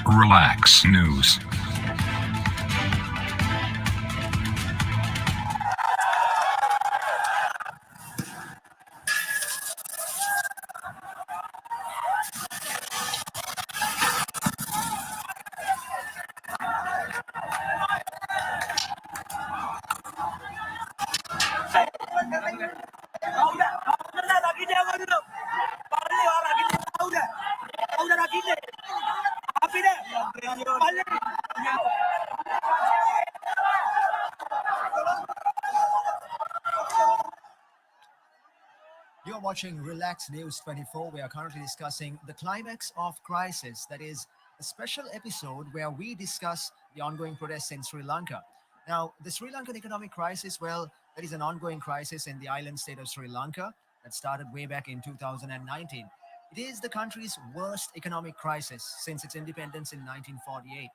Relax News. You're watching Relax News 24. We are currently discussing the climax of crisis. That is a special episode where we discuss the ongoing protests in Sri Lanka. Now, the Sri Lankan economic crisis, well, that is an ongoing crisis in the island state of Sri Lanka that started way back in 2019. It is the country's worst economic crisis since its independence in 1948.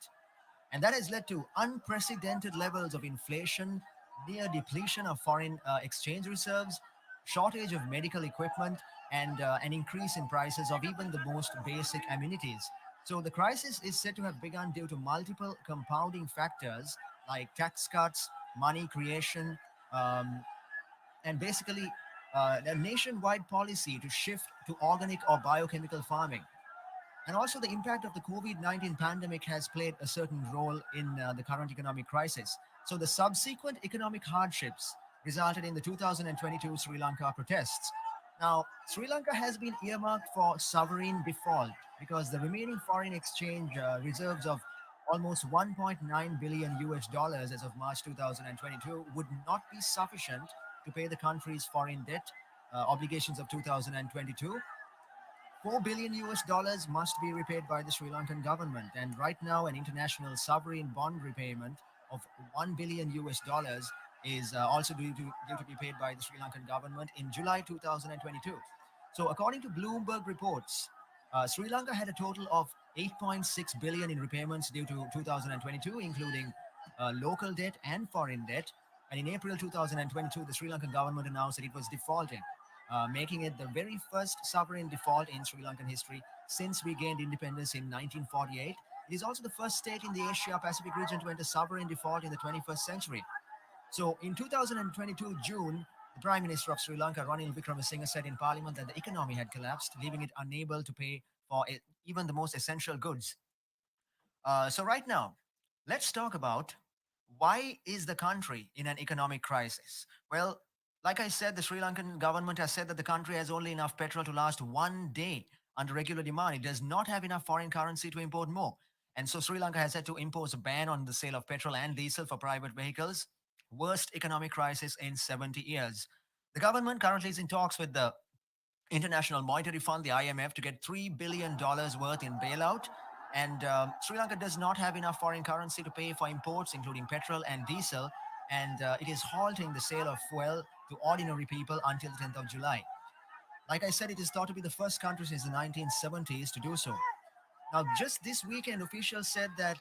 And that has led to unprecedented levels of inflation, near depletion of foreign exchange reserves, shortage of medical equipment, and an increase in prices of even the most basic amenities. So the crisis is said to have begun due to multiple compounding factors like tax cuts, money creation, um, and basically a nationwide policy to shift to organic or biochemical farming. And also, the impact of the COVID 19 pandemic has played a certain role in the current economic crisis. So, the subsequent economic hardships resulted in the 2022 Sri Lanka protests. Now, Sri Lanka has been earmarked for sovereign default because the remaining foreign exchange reserves of almost 1.9 billion US dollars as of March 2022 would not be sufficient to pay the country's foreign debt obligations of 2022. 4 billion US dollars must be repaid by the Sri Lankan government. And right now, an international sovereign bond repayment of 1 billion US dollars is also due to be paid by the Sri Lankan government in July 2022. So, according to Bloomberg reports, Sri Lanka had a total of 8.6 billion in repayments due to 2022, including local debt and foreign debt. And in April 2022, the Sri Lankan government announced that it was defaulting, making it the very first sovereign default in Sri Lankan history since we gained independence in 1948. It is also the first state in the Asia Pacific region to enter sovereign default in the 21st century. So in 2022 June, the Prime Minister of Sri Lanka, Ranil Wickremesinghe, said in Parliament that the economy had collapsed, leaving it unable to pay for even the most essential goods. So right now, let's talk about why is the country in an economic crisis? Well, like I said, the Sri Lankan government has said that the country has only enough petrol to last one day under regular demand. It does not have enough foreign currency to import more. And so Sri Lanka has had to impose a ban on the sale of petrol and diesel for private vehicles. Worst economic crisis in 70 years. The government currently is in talks with the International Monetary Fund, the IMF, to get $3 billion worth in bailout. And Sri Lanka does not have enough foreign currency to pay for imports, including petrol and diesel. And it is halting the sale of fuel to ordinary people until the 10th of July. Like I said, it is thought to be the first country since the 1970s to do so. Now, just this weekend, officials said that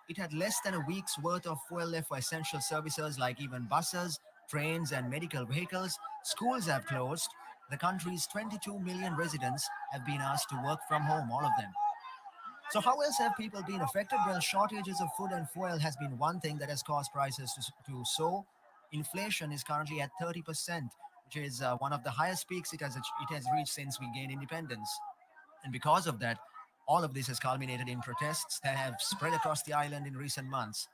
it had less than a week's worth of fuel left for essential services like even buses, trains, and medical vehicles. Schools have closed. The country's 22 million residents have been asked to work from home, all of them. So, how else have people been affected? Well, shortages of food and fuel has been one thing that has caused prices to soar. Inflation is currently at 30%, which is one of the highest peaks it has reached since we gained independence. And because of that, all of this has culminated in protests that have spread across the island in recent months.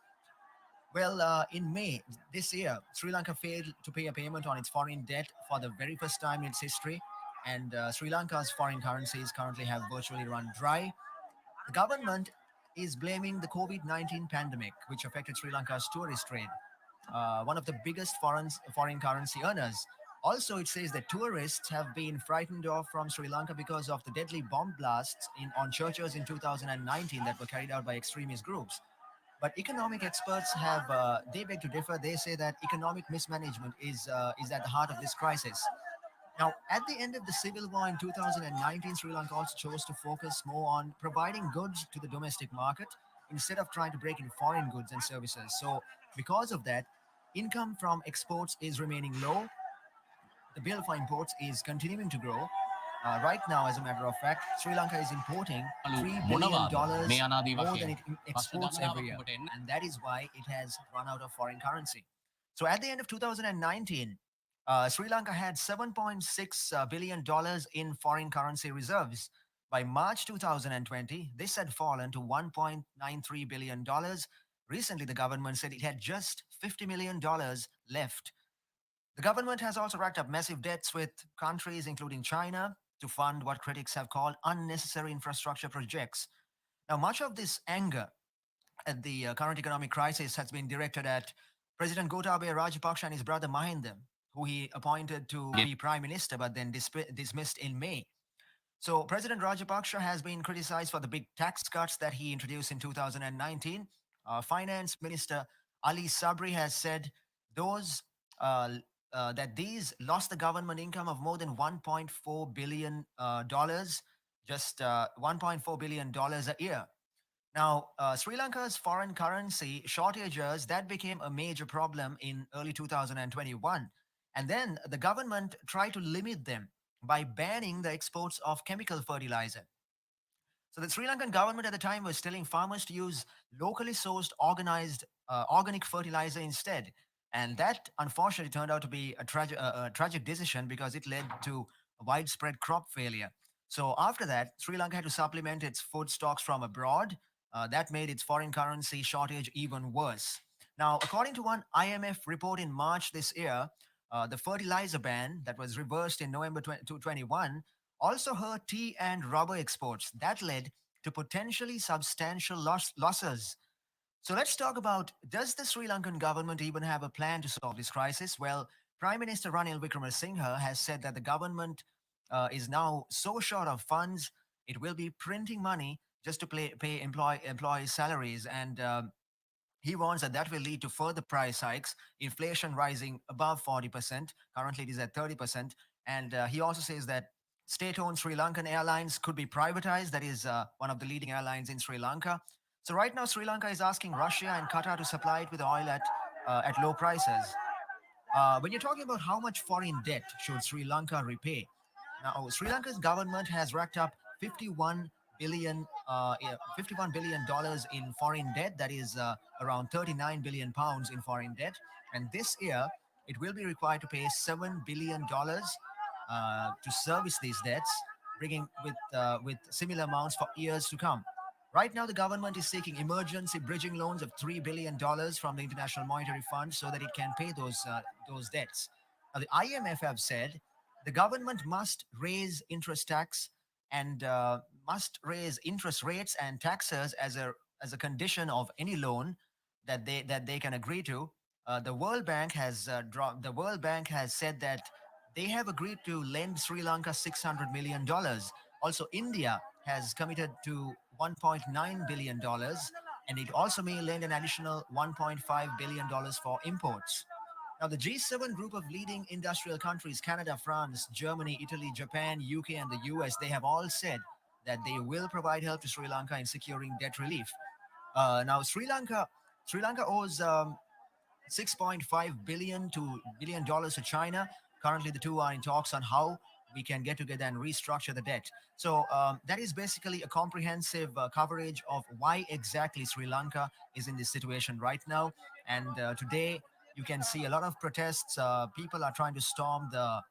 Well, in May this year, Sri Lanka failed to pay a payment on its foreign debt for the very first time in its history, and Sri Lanka's foreign currencies currently have virtually run dry. The government is blaming the COVID 19 pandemic, which affected Sri Lanka's tourist trade, one of the biggest foreign currency earners. Also, it says that tourists have been frightened off from Sri Lanka because of the deadly bomb blasts on churches in 2019 that were carried out by extremist groups. But economic experts they beg to differ. They say that economic mismanagement is at the heart of this crisis. Now, at the end of the civil war in 2019, Sri Lanka also chose to focus more on providing goods to the domestic market instead of trying to break in foreign goods and services. So, because of that, income from exports is remaining low. The bill for imports is continuing to grow. Right now, as a matter of fact, Sri Lanka is importing ලු මොනවාද $3 billion මේ අනාදී more than වශයෙන් it ප්‍රශ්න exports every ගණනාවක් year. ඔබට එන්න And that is why it has run out of foreign currency. So at the end of 2019, Sri Lanka had $7.6 billion in foreign currency reserves. By March 2020, this had fallen to $1.93 billion. Recently, the government said it had just $50 million left. The government has also racked up massive debts with countries, including China, to fund what critics have called unnecessary infrastructure projects. Now, much of this anger at the current economic crisis has been directed at President Gotabaya Rajapaksa and his brother Mahinda, who he appointed to be prime minister but then dismissed in May. So, President Rajapaksa has been criticized for the big tax cuts that he introduced in 2019. Finance Minister Ali Sabri has said those uh, that these lost the government income of more than 1.4 billion dollars, just 1.4 billion dollars a year. Now, Sri Lanka's foreign currency shortages that became a major problem in early 2021, and then the government tried to limit them by banning the exports of chemical fertilizer. So the Sri Lankan government at the time was telling farmers to use locally sourced organized organic fertilizer instead. And that unfortunately turned out to be a tragic decision because it led to widespread crop failure. So after that, Sri Lanka had to supplement its food stocks from abroad. That made its foreign currency shortage even worse. Now, according to one IMF report in March this year, the fertilizer ban that was reversed in November 2021 also hurt tea and rubber exports. That led to potentially substantial losses. So let's talk about, does the Sri Lankan government even have a plan to solve this crisis? Well, Prime Minister Ranil Wickremesinghe has said that the government is now so short of funds, it will be printing money just to pay employees' salaries. And he warns that that will lead to further price hikes, inflation rising above 40%. Currently, it is at 30%. And he also says that state owned Sri Lankan airlines could be privatized. That is one of the leading airlines in Sri Lanka. So, right now, Sri Lanka is asking Russia and Qatar to supply it with oil at low prices. When you're talking about how much foreign debt should Sri Lanka repay, now Sri Lanka's government has racked up 51 billion dollars in foreign debt. That is around 39 billion pounds in foreign debt, and this year it will be required to pay $7 billion to service these debts, bringing with similar amounts for years to come. Right now, the government is seeking emergency bridging loans of $3 billion from the International Monetary Fund so that it can pay those debts. Now, the IMF have said the government must raise interest tax and must raise interest rates and taxes as a condition of any loan that they can agree to. The World Bank has said that they have agreed to lend Sri Lanka $600 million. Also, India has committed to $1.9 billion, and it also may lend an additional $1.5 billion for imports. Now, the G7 group of leading industrial countries, Canada, France, Germany, Italy, Japan, UK, and the US, they have all said that they will provide help to Sri Lanka in securing debt relief. Now, Sri Lanka owes 6.5 billion dollars to China. Currently, the two are in talks on how we can get together and restructure the debt. So that is basically a comprehensive coverage of why exactly Sri Lanka is in this situation right now. And today, you can see a lot of protests. People are trying to storm the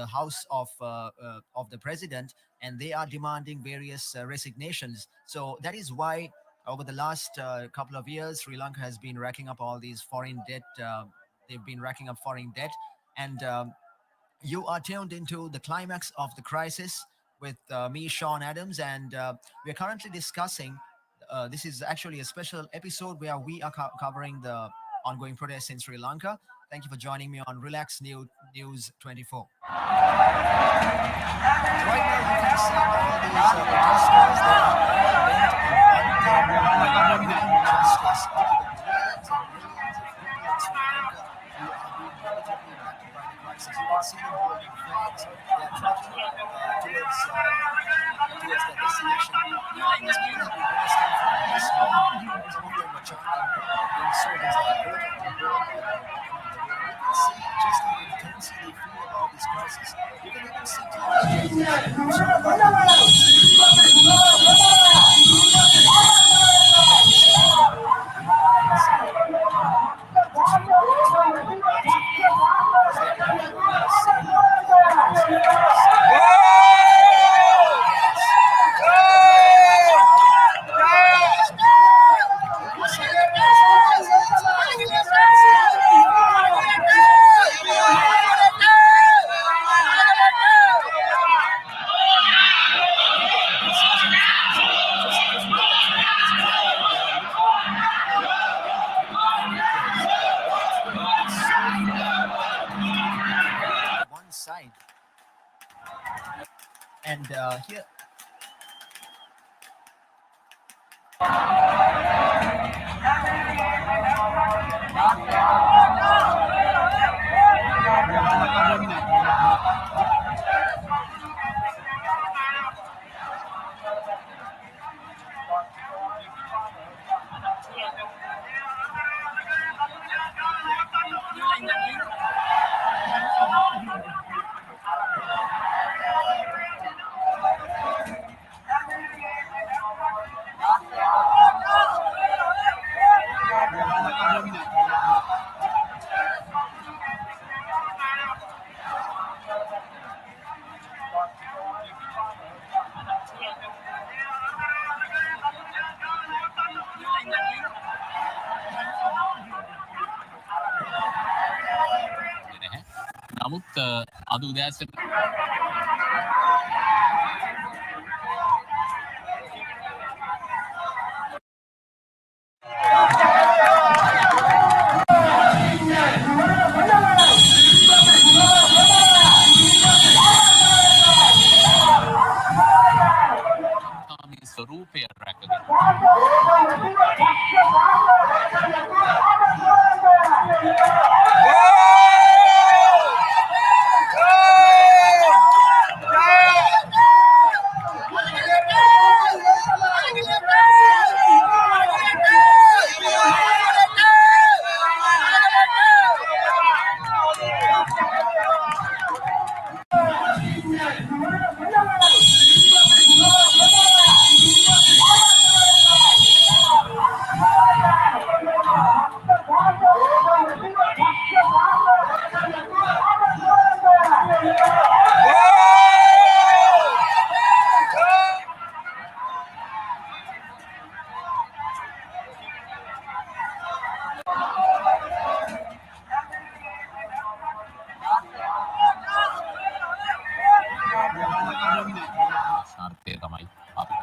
house of the president, and they are demanding various resignations. So that is why over the last couple of years, Sri Lanka has been racking up all these foreign debt. They've been racking up foreign debt, and you are tuned into the climax of the crisis with me, Sean Adams, and we are currently discussing. This is actually a special episode where we are covering the ongoing protests in Sri Lanka. Thank you for joining me on Relax News 24. So right now, you can see all these protesters. They are all bent on one thing: bringing justice to the millions and millions of people in Sri Lanka who are being negatively impacted by the crisis. You can see them holding flags. They are trudging towards their destination. Now, these people have been protesting from this morning. Some of them were chanting in slogans like "Vote on the Wall" or "Walk on the Wall." You can see just how intense they feel about this crisis. crisis. You can even see teenagers surviving one side. And here, නමුත් අද උදෑසන ස්වරූපය රැකගෙන ශාර්පය තමයි අපි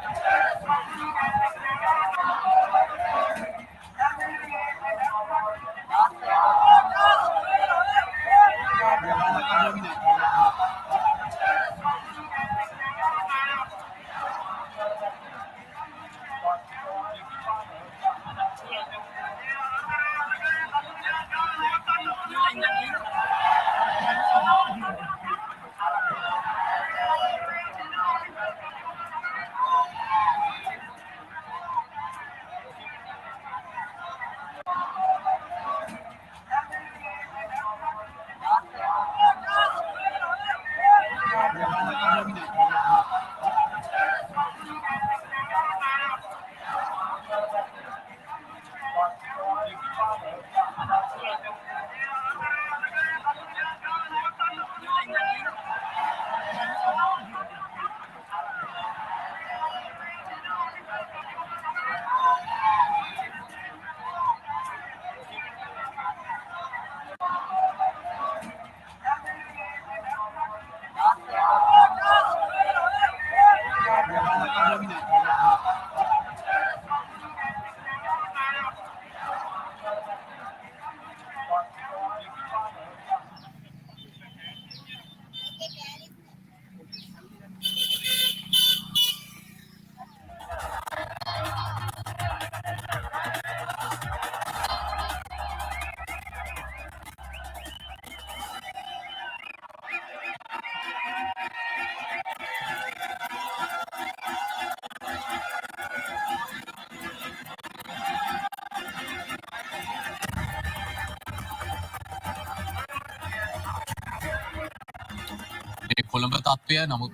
කොළඹ තත්ත්වය නමුත්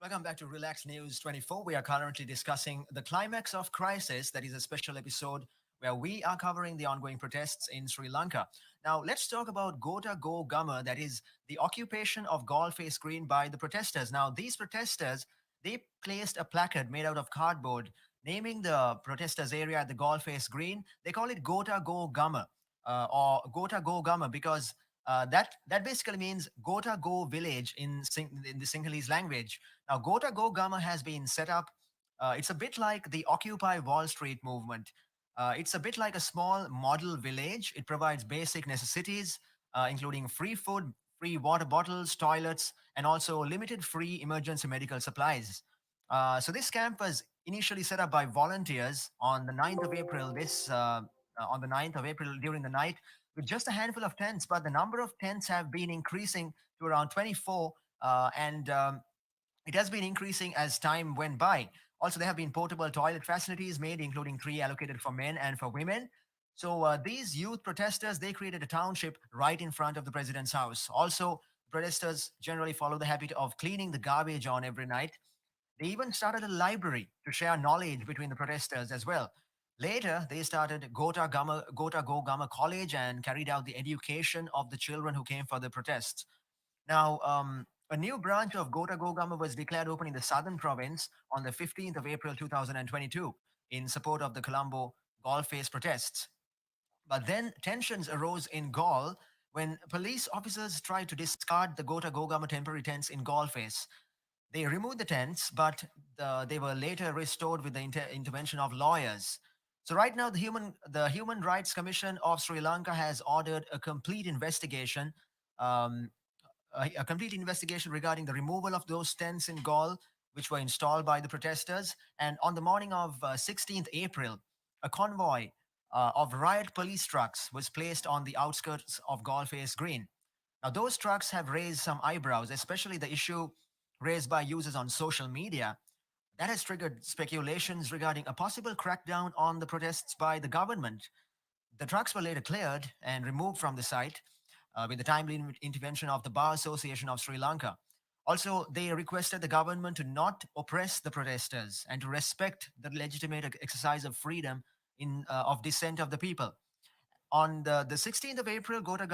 Welcome back to Relax News 24. We are currently discussing the climax of crisis. That is a special episode where we are covering the ongoing protests in Sri Lanka. Now, let's talk about Gota Go Gama, that is the occupation of Galle Face Green by the protesters. Now, these protesters, they placed a placard made out of cardboard naming the protesters area at the Galle Face Green. They call it Gota Go Gama or Gota Go Gama because that basically means Gota Go village in the Sinhalese language. Now, Gota Go Gama has been set up. It's a bit like the Occupy Wall Street movement. It's a bit like a small model village. It provides basic necessities, including free food, free water bottles, toilets, and also limited free emergency medical supplies. So this camp was initially set up by volunteers on the 9th of April. On the 9th of April during the night with just a handful of tents, but the number of tents have been increasing to around 24, and it has been increasing as time went by. Also, there have been portable toilet facilities made, including three allocated for men and for women. So these youth protesters, they created a township right in front of the president's house. Also, protesters generally follow the habit of cleaning the garbage on every night. They even started a library to share knowledge between the protesters as well. Later, they started Gota Go Gama College and carried out the education of the children who came for the protests. Now, a new branch of Gota Gogama was declared open in the southern province on the 15th of April 2022 in support of the Colombo Galle Face protests. But then tensions arose in Galle when police officers tried to discard the Gota Gogama temporary tents in Galle Face. They removed the tents, but they were later restored with the intervention of lawyers. So right now, the Human Rights Commission of Sri Lanka has ordered um, a complete investigation regarding the removal of those tents in Gaul, which were installed by the protesters. And on the morning of 16th April, a convoy of riot police trucks was placed on the outskirts of Galle Face Green. Now, those trucks have raised some eyebrows, especially the issue raised by users on social media. That has triggered speculations regarding a possible crackdown on the protests by the government. The trucks were later cleared and removed from the site with the timely intervention of the Bar Association of Sri Lanka. Also, they requested the government to not oppress the protesters and to respect the legitimate exercise of freedom of dissent of the people. On the 16th of April, Gota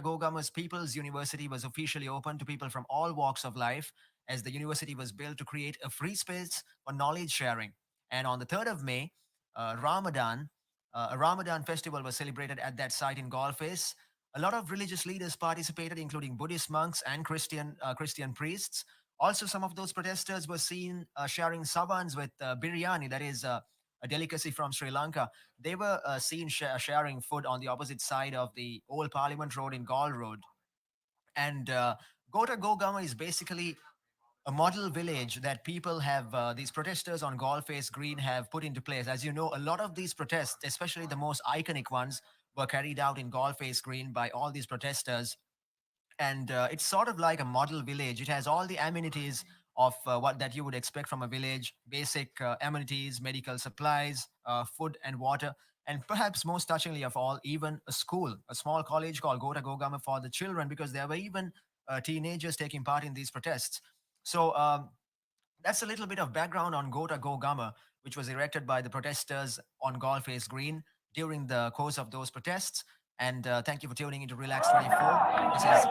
Gogama's People's University was officially open to people from all walks of life, as the university was built to create a free space for knowledge sharing. And on the 3rd of May, Ramadan, a Ramadan festival was celebrated at that site in Galface. A lot of religious leaders participated, including Buddhist monks and Christian priests. Also, some of those protesters were seen sharing savans with biryani, that is a delicacy from Sri Lanka. They were seen sharing food on the opposite side of the old Parliament Road in Gaul Road. And Gota Gogama is basically a model village that people have, these protesters on Galle Face Green have put into place. As you know, a lot of these protests, especially the most iconic ones, were carried out in Galle Face Green by all these protesters, and it's sort of like a model village. It has all the amenities of what that you would expect from a village: basic amenities, medical supplies, food and water, and perhaps most touchingly of all, even a school, a small college called Gota Gogama for the children, because there were even teenagers taking part in these protests. So that's a little bit of background on Gota Gogama, which was erected by the protesters on Galle Face Green during the course of those protests. And thank you for tuning into Relax 24. This is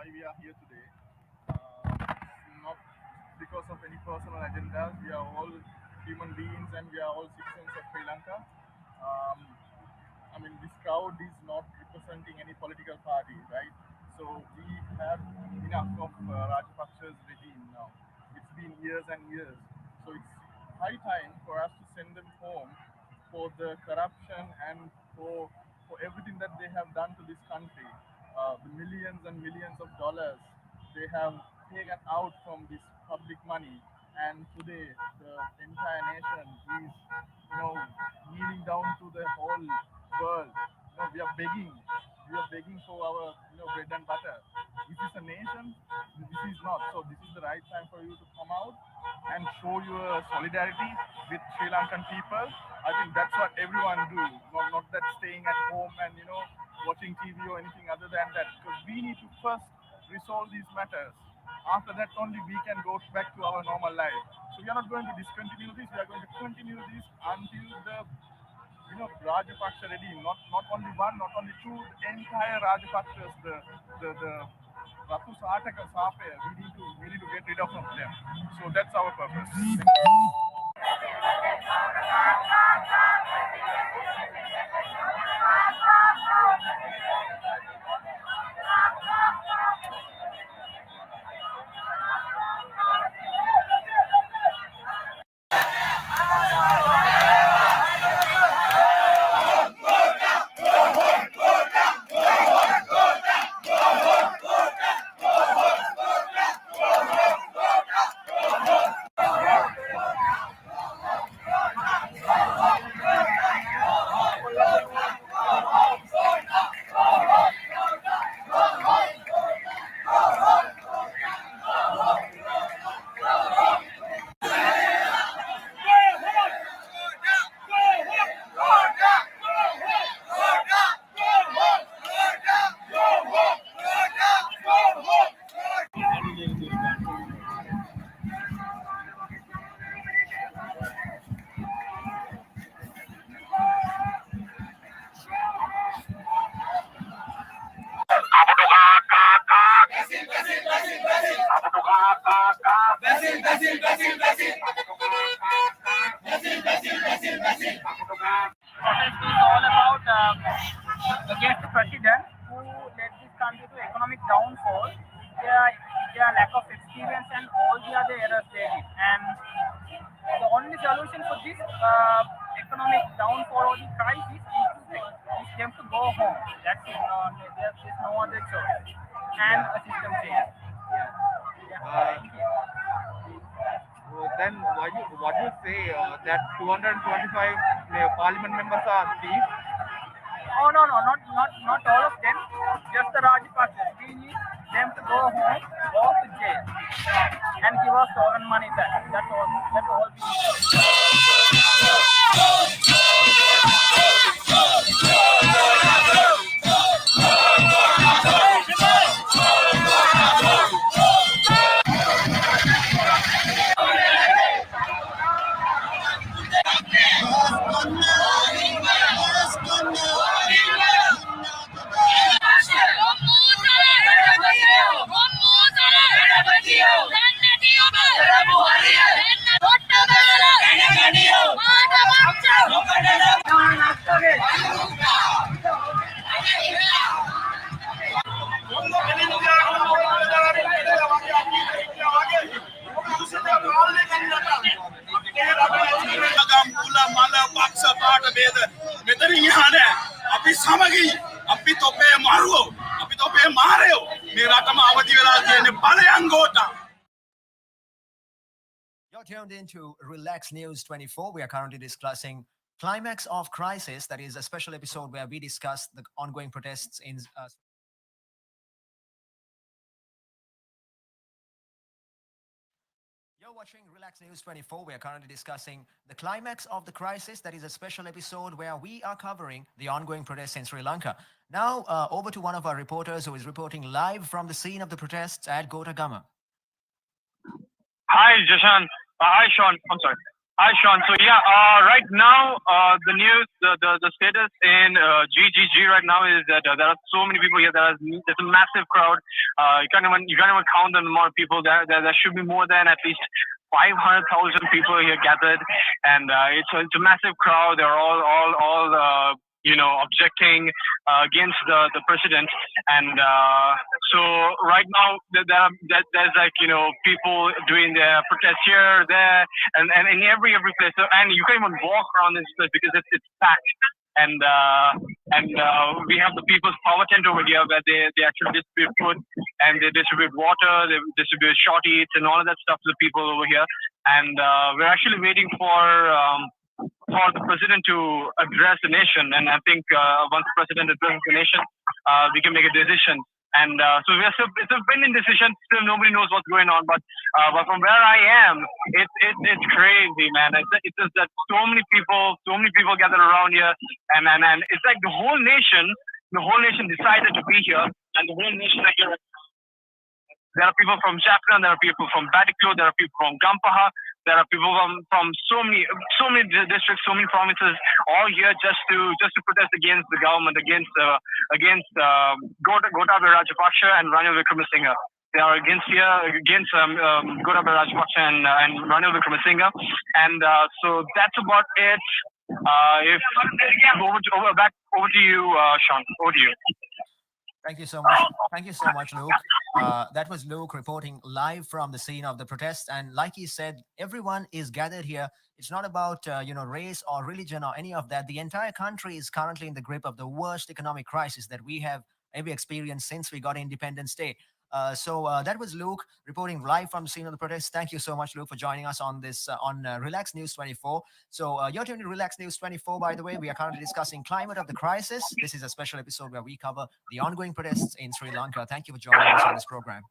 why we are here today. Not because of any personal agendas. We are all human beings and we are all citizens of Sri Lanka. Um, I mean, this crowd is not representing any political party, right? So we have enough of Rajapaksa's regime now. It's been years and years. So it's high time for us to send them home for the corruption and for everything that they have done to this country. The millions and millions of dollars they have taken out from this public money, and today the entire nation is, kneeling down to the whole world. We are begging. We are begging for our, bread and butter. Is this a nation? This is not. So this is the right time for you to come out and show your solidarity with Sri Lankan people. I think that's what everyone do. Not that staying at home and watching TV or anything other than that. Because we need to first resolve these matters. After that, only we can go back to our normal life. So we are not going to discontinue this. We are going to continue this until the Rajapaksa regime, not only one, not only two, the entire Rajapaksas, the Ratu Sataka Sape, we need to get rid of them. So that's our purpose. Thank you. Protest is all about against the president who led this country to economic downfall. Their lack of experience and all the other errors they did. And the only solution for this economic downfall or the crisis is them to go home. That's it. There's no other choice. And a system change. Thank you. Then what do you say that 225 parliament members are thieves? Oh no, not all of them. Just the Rajapaksas. We need them to go home or to jail and give us stolen money back. That's all. That's all we අපි සමගි අපි තොපේ මාරුවෝ අපි තොපේ මාරයෝ මේ රටම අවදි වෙලා තියෙන බලයන් Gota. You're tuned into Relax News 24. We are currently discussing Climax of Crisis. That is a special episode where we discuss the ongoing protests in You're watching Relax News 24. We are currently discussing the climax of the crisis. That is a special episode where we are covering the ongoing protests in Sri Lanka. Now, over to one of our reporters who is reporting live from the scene of the protests at Gotagama. Hi, Jashan. Hi, Sean. I'm sorry. Hi, Sean. So yeah, right now the news, the status in GGG right now is that there are so many people here. There's a massive crowd. You can't even count the amount of people there. There should be more than at least 500,000 people here gathered, and it's a massive crowd. They're all objecting against the president, and so right now there's like people doing their protest here, there, and in every place. So, and you can't even walk around this place because it's packed. And we have the People's Power Tent over here where they actually distribute food and they distribute water, they distribute short eats and all of that stuff to the people over here. And we're actually waiting for the president to address the nation. And I think once the president addresses the nation, we can make a decision. And so it's a winning decision. Still, nobody knows what's going on. But from where I am, it's crazy, man. It's just that so many people gathered around here, and it's like the whole nation decided to be here, and the whole nation are here. There are people from Jaffna, there are people from Batticaloa, there are people from Gampaha, there are people from so many districts, so many provinces, all here just to protest against the government, against Gotabaya Rajapaksa and Ranil Wickremesinghe. They are against Gotabaya Rajapaksa and Ranil Wickremesinghe, and so that's about it. Over to you, Sean. Over to you. Thank you so much. Thank you so much, Luke. That was Luke reporting live from the scene of the protest. And like he said, everyone is gathered here. It's not about race or religion or any of that. The entire country is currently in the grip of the worst economic crisis that we have ever experienced since we got Independence Day. So that was Luke reporting live from the scene of the protest. Thank you so much, Luke, for joining us on this on Relax News 24. So you're tuned to Relax News 24, by the way. We are currently discussing climate of the crisis. This is a special episode where we cover the ongoing protests in Sri Lanka. Thank you for joining us on this program.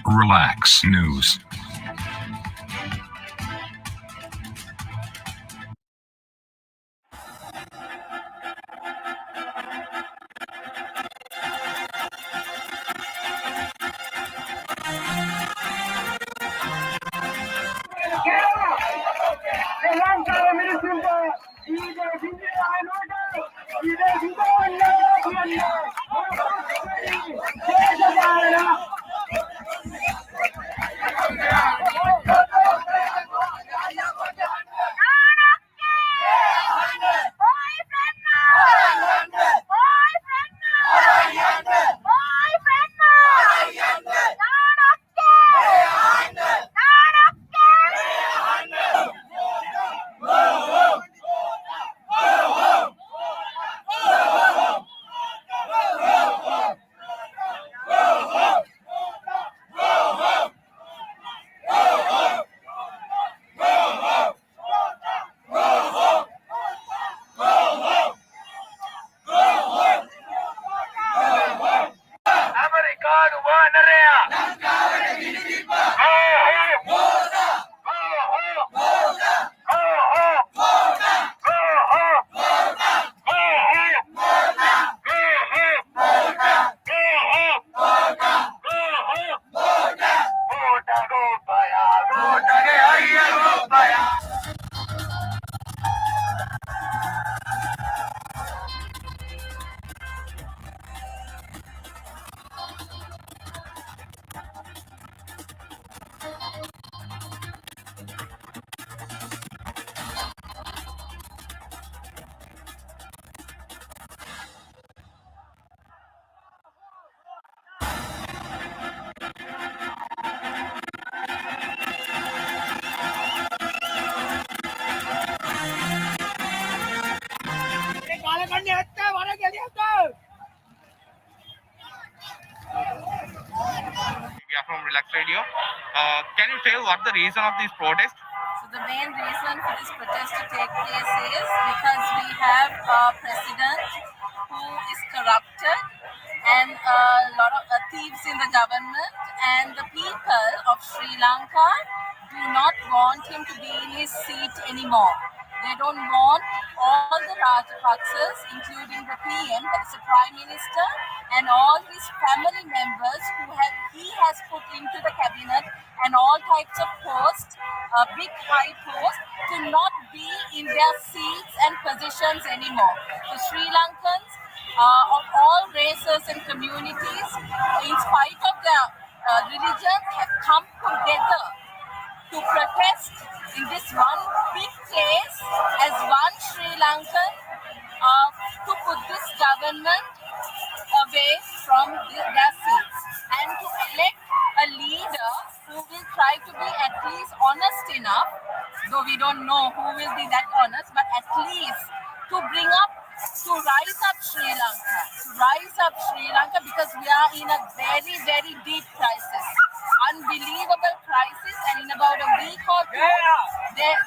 Relax News. We are from Relax Radio. Can you tell what the reason of this protest? So the main reason for this protest to take place is because we have a president who is corrupted and a lot of thieves in the government, and the people of Sri Lanka do not want him to be in his seat anymore. They don't want all the Rajapaksas, including the PM, that is the Prime Minister, and all his family members he has put into the cabinet and all types of posts, big high posts, to not be in their seats and positions anymore. So Sri Lankans of all races and communities, in spite of their religions, have come together to protest in this one big place as one Sri Lankan to put this government away from their seats and to elect a leader who will try to be at least honest enough, though we don't know who will be that honest, but at least to rise up Sri Lanka, because we are in a very, very deep crisis, unbelievable crisis, and in about a week or two,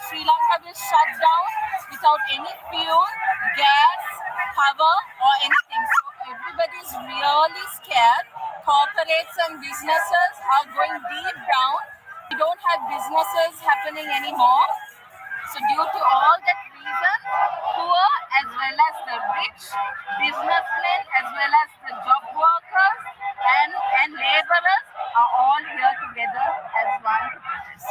Sri Lanka will shut down without any fuel, gas, power or anything. So everybody is really scared. Corporates and businesses are going deep down. We don't have businesses happening anymore. So due to all that reason, poor as well as the rich, businessmen as well as the job workers and laborers are all here together as one to protest.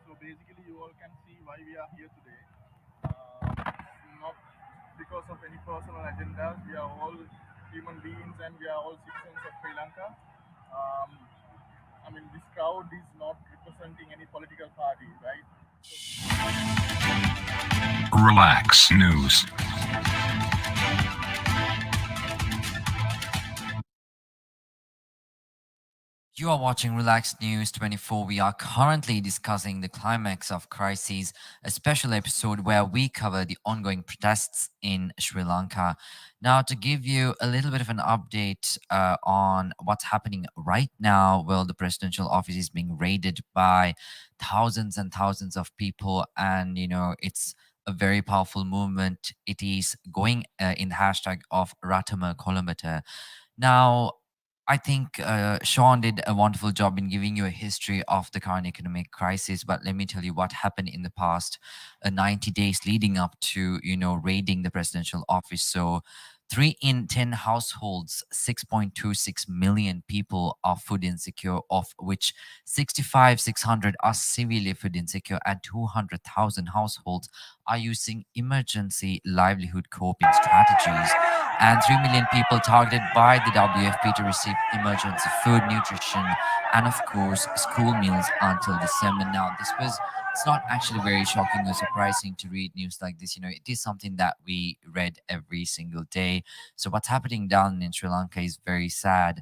So basically, you all can see why we are here today. Not because of any personal agendas. We are all human beings and we are all citizens of Sri Lanka. I mean, this crowd is not representing any political party, right? Relax News. You are watching Relax News 24. We are currently discussing the climax of crises, a special episode where we cover the ongoing protests in Sri Lanka. Now, to give you a little bit of an update on what's happening right now, well, the presidential office is being raided by thousands and thousands of people, and it's a very powerful movement. It is going in the hashtag of Ratama Kolombata. Now, I think Sean did a wonderful job in giving you a history of the current economic crisis. But let me tell you what happened in the past 90 days leading up to, raiding the presidential office. So 3 in 10 households, 6.26 million people are food insecure, of which 600 are severely food insecure, and 200,000 households are using emergency livelihood coping strategies. And 3 million people targeted by the WFP to receive emergency food, nutrition, and of course, school meals until December. Now, it's not actually very shocking or surprising to read news like this. It is something that we read every single day. So what's happening down in Sri Lanka is very sad.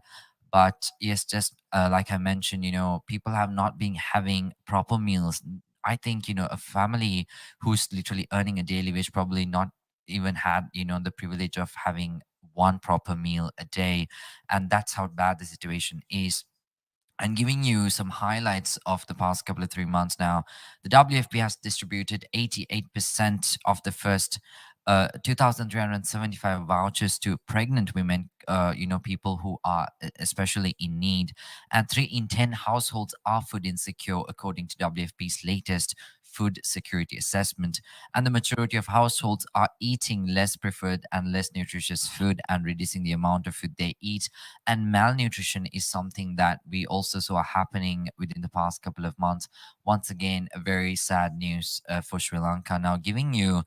But yes, just like I mentioned, people have not been having proper meals. I think, a family who's literally earning a daily wage probably not even had, the privilege of having one proper meal a day. And that's how bad the situation is. And giving you some highlights of the past couple of 3 months now, the WFP has distributed 88% of the first 2,375 vouchers to pregnant women, people who are especially in need. And 3 in 10 households are food insecure, according to WFP's latest food security assessment. And the majority of households are eating less preferred and less nutritious food and reducing the amount of food they eat. And malnutrition is something that we also saw happening within the past couple of months. Once again, a very sad news for Sri Lanka. Now, giving you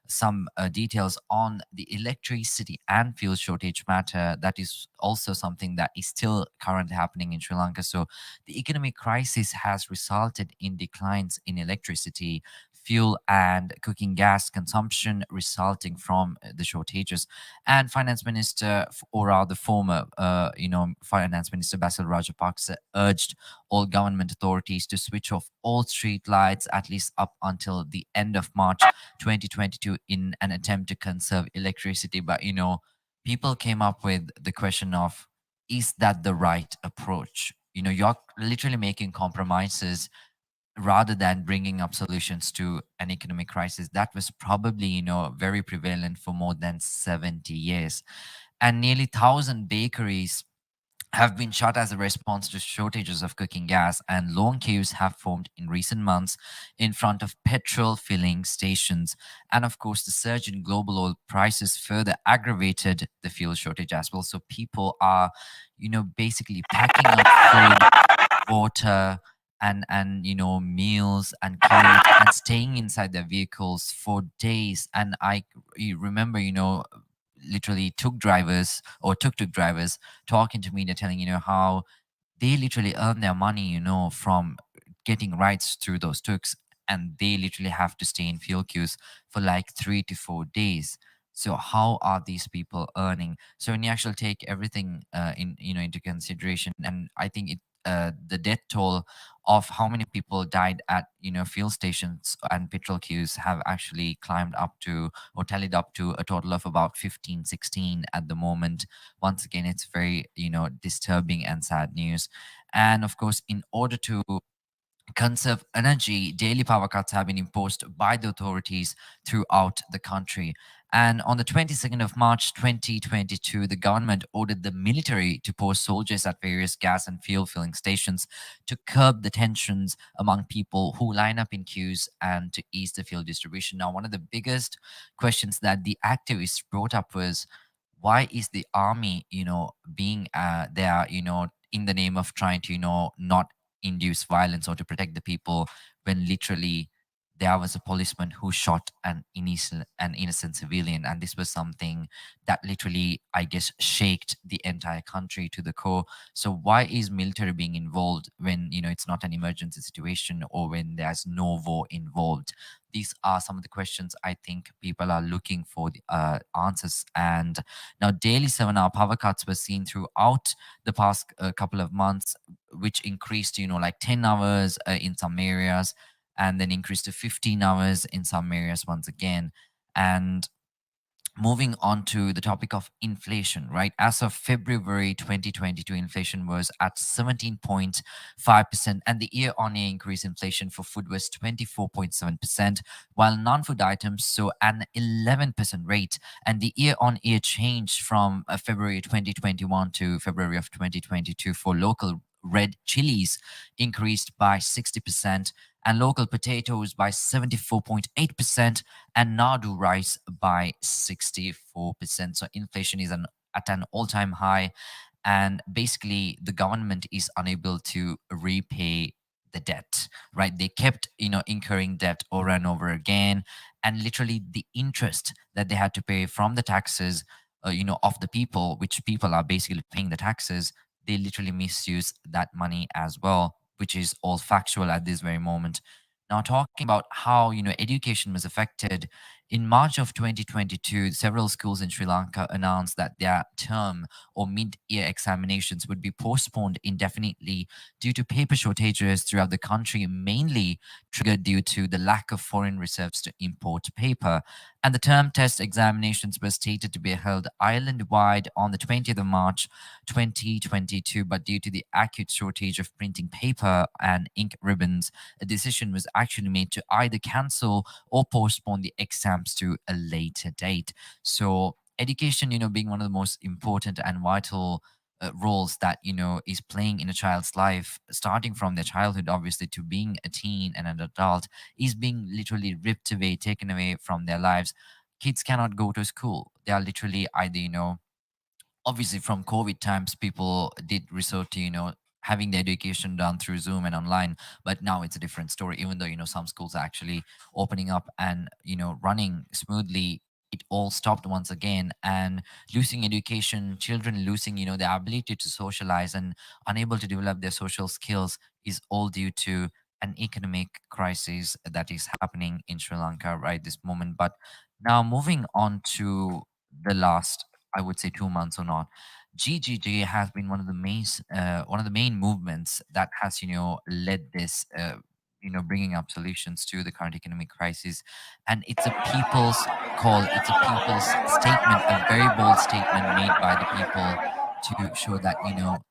some details on the electricity and fuel shortage matter. That is also something that is still currently happening in Sri Lanka. So the economic crisis has resulted in declines in electricity, fuel, and cooking gas consumption resulting from the shortages. And Finance Minister, or rather former, Finance Minister Basil Rajapaksa urged all government authorities to switch off all street lights at least up until the end of March 2022 in an attempt to conserve electricity. But, people came up with the question of, is that the right approach? You're literally making compromises rather than bringing up solutions to an economic crisis that was probably, very prevalent for more than 70 years. And nearly 1,000 bakeries have been shut as a response to shortages of cooking gas, and long queues have formed in recent months in front of petrol filling stations. And of course, the surge in global oil prices further aggravated the fuel shortage as well. So people are, basically packing up food, water, and meals and clothes and staying inside their vehicles for days. And you remember, literally tuk-tuk drivers talking to me. They're telling, how they literally earn their money, from getting rides through those tuks, and they literally have to stay in fuel queues for like 3 to 4 days. So how are these people earning? So when you actually take everything into consideration, and I think the death toll of how many people died at fuel stations and petrol queues have actually climbed up to, or tallied up to, a total of about 15, 16 at the moment. Once again, it's very disturbing and sad news. And of course, in order to conserve energy, daily power cuts have been imposed by the authorities throughout the country. And on the 22nd of March 2022, the government ordered the military to post soldiers at various gas and fuel filling stations to curb the tensions among people who line up in queues and to ease the fuel distribution. Now, one of the biggest questions that the activists brought up was, why is the army, being there, in the name of trying to, not induce violence or to protect the people, when literally there was a policeman who shot an innocent civilian. And this was something that literally, I guess, shaked the entire country to the core. So why is military being involved when it's not an emergency situation, or when there's no war involved? These are some of the questions I think people are looking for the answers. And now daily 7-hour power cuts were seen throughout the past couple of months, which increased, like 10 hours in some areas, and then increased to 15 hours in some areas once again. And moving on to the topic of inflation, right? As of February 2022, inflation was at 17.5%, and the year on year increase inflation for food was 24.7%, while non food items saw an 11% rate. And the year on year change from February 2021 to February of 2022 for local red chilies increased by 60%, and local potatoes by 74.8%, and Nadu rice by 64%. So inflation is at an all-time high, and basically the government is unable to repay the debt, right? They kept, incurring debt over and over again, and literally the interest that they had to pay from the taxes, of the people, which people are basically paying the taxes, they literally misuse that money as well, which is all factual at this very moment. Now, talking about how education was affected, in March of 2022, several schools in Sri Lanka announced that their term or mid-year examinations would be postponed indefinitely due to paper shortages throughout the country, mainly triggered due to the lack of foreign reserves to import paper. And the term test examinations were stated to be held island-wide on the 20th of March 2022, but due to the acute shortage of printing paper and ink ribbons, a decision was actually made to either cancel or postpone the exams to a later date. So education, being one of the most important and vital roles that is playing in a child's life, starting from their childhood obviously to being a teen and an adult, is being literally ripped away, taken away from their lives. Kids cannot go to school. They are literally either obviously from COVID times, people did resort to having their education done through Zoom and online, but now it's a different story. Even though some schools are actually opening up and running smoothly, it all stopped once again. And losing education, children losing their ability to socialize and unable to develop their social skills, is all due to an economic crisis that is happening in Sri Lanka right this moment. But now moving on to the last, I would say, 2 months or not, GGG has been one of the main movements that has led this, bringing up solutions to the current economic crisis. And it's a people's call, it's a people's statement, a very bold statement made by the people to show that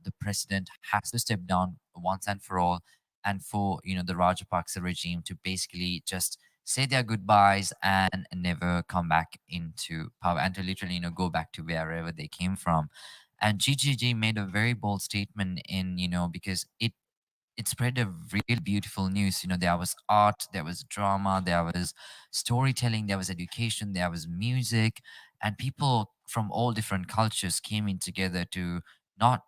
the president has to step down once and for all, and for the Rajapaksa regime to basically just say their goodbyes and never come back into power, and to literally go back to wherever they came from. And GGG made a very bold statement in because it spread a really beautiful news. There was art, there was drama, there was storytelling, there was education, there was music, and people from all different cultures came in together to not,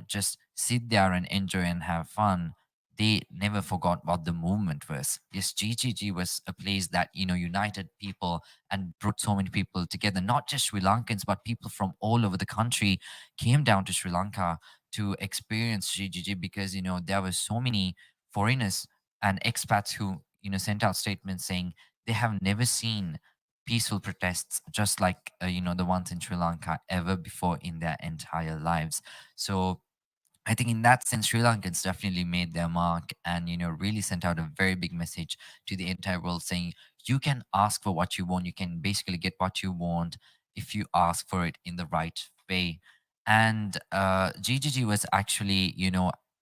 just sit there and enjoy and have fun. They never forgot what the movement was. Yes, GGG was a place that, united people and brought so many people together, not just Sri Lankans, but people from all over the country came down to Sri Lanka to experience GGG, because there were so many foreigners and expats who sent out statements saying they have never seen peaceful protests just like the ones in Sri Lanka ever before in their entire lives. So I think in that sense, Sri Lankans definitely made their mark and, really sent out a very big message to the entire world saying, you can ask for what you want. You can basically get what you want if you ask for it in the right way. And GGG was actually,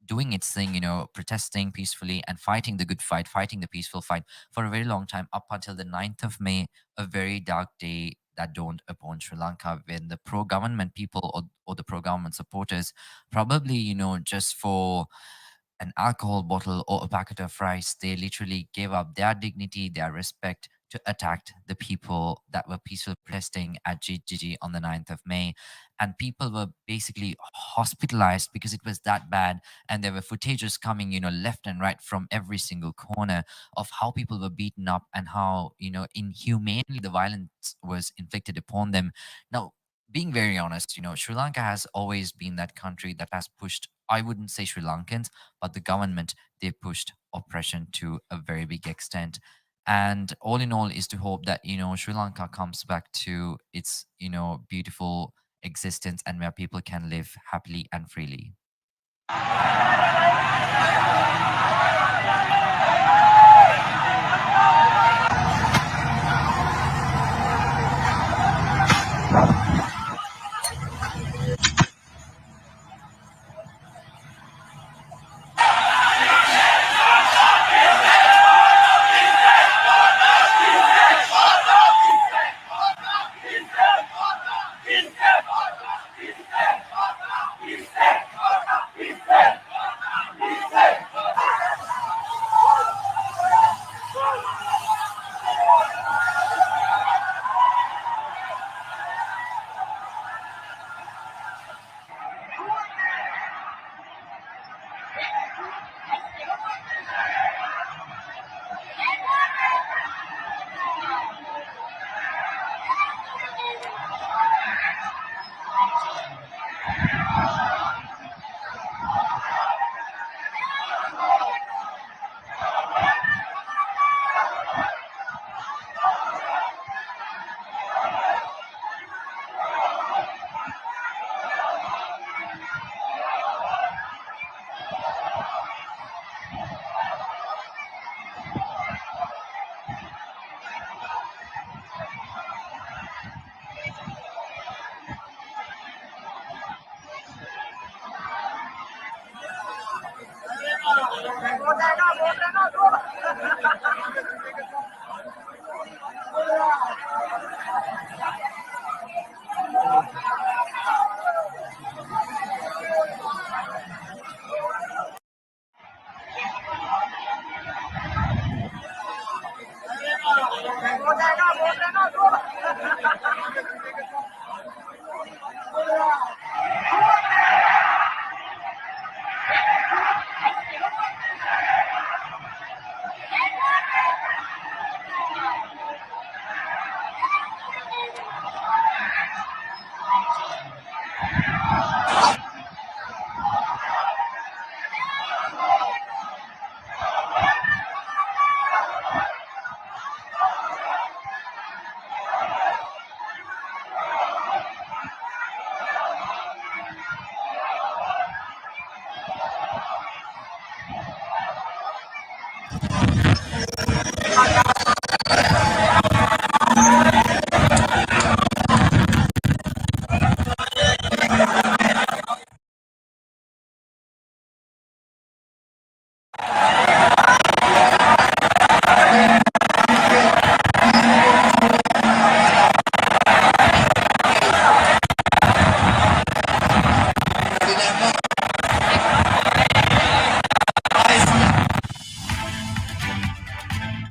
doing its thing, protesting peacefully and fighting the good fight, fighting the peaceful fight for a very long time, up until the 9th of May, a very dark day that dawned upon Sri Lanka, when the pro-government people, or the pro-government supporters, probably just for an alcohol bottle or a packet of rice, they literally gave up their dignity, their respect, to attack the people that were peaceful protesting at GGG on the 9th of May. And people were basically hospitalized because it was that bad. And there were footages coming, left and right from every single corner of how people were beaten up and how, inhumanely the violence was inflicted upon them. Now, being very honest, Sri Lanka has always been that country that has pushed, I wouldn't say Sri Lankans, but the government, they pushed oppression to a very big extent. And all in all is to hope that, Sri Lanka comes back to its, beautiful existence, and where people can live happily and freely.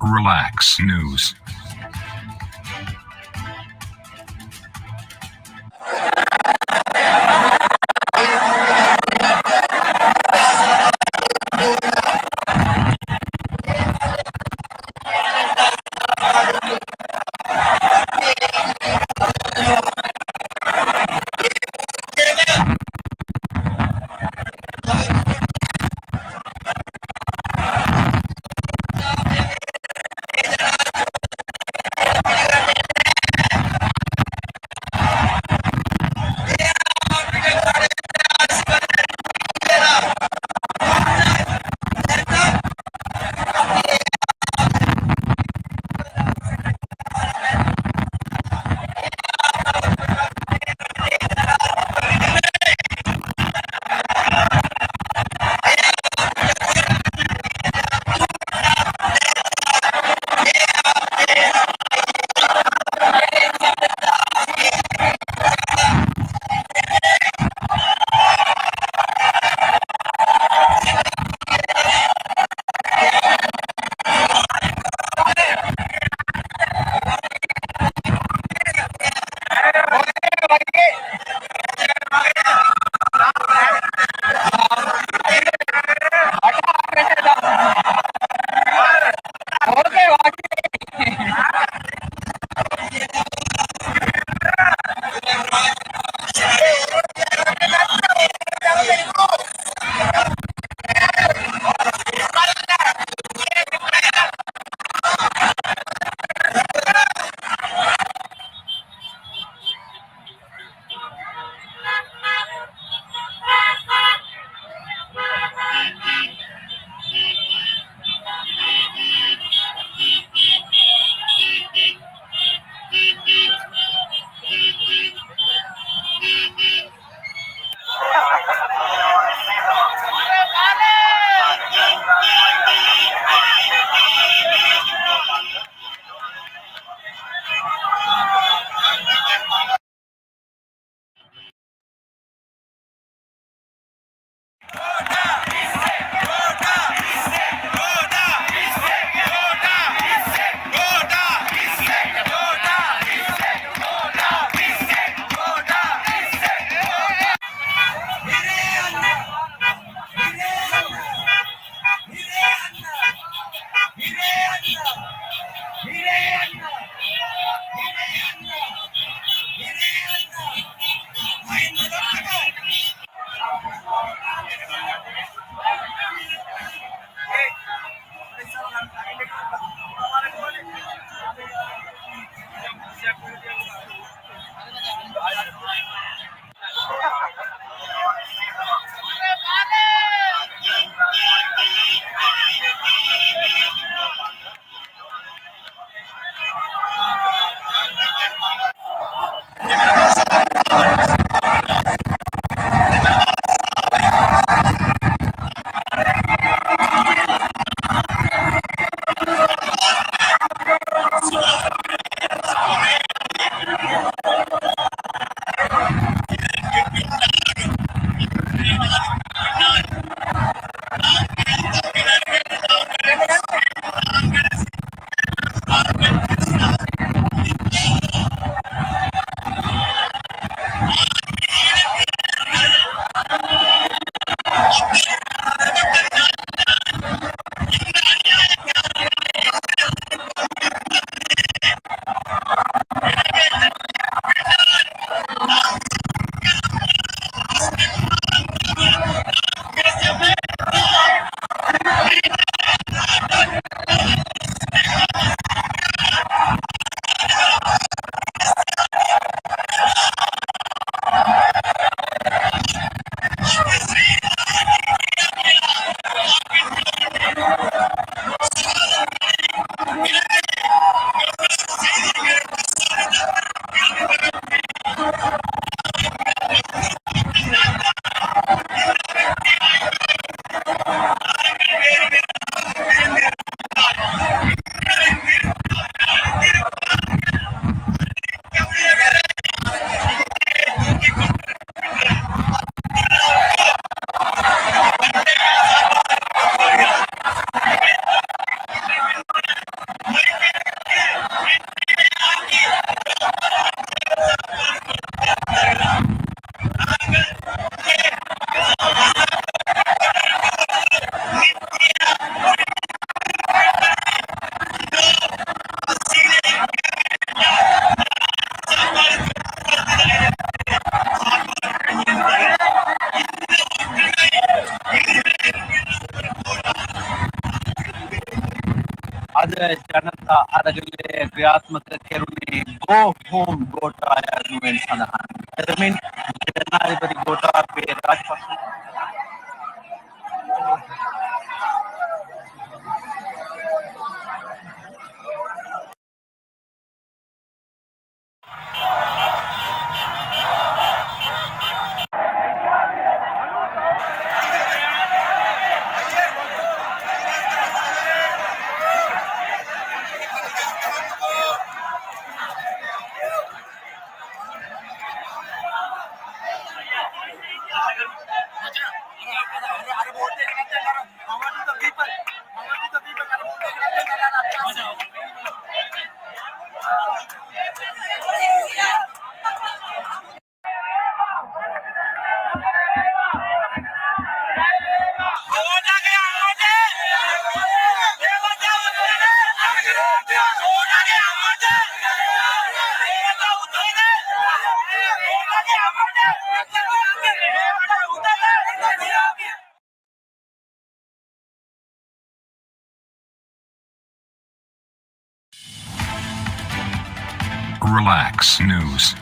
Relax News. ජනතා අරගලයේ ක්‍රියාත්මක කෙරුණේ go home Gotabaya යනුවෙන් සඳහන් කරමින් ජනාධිපති Gotabaya Rajapaksa Relax News.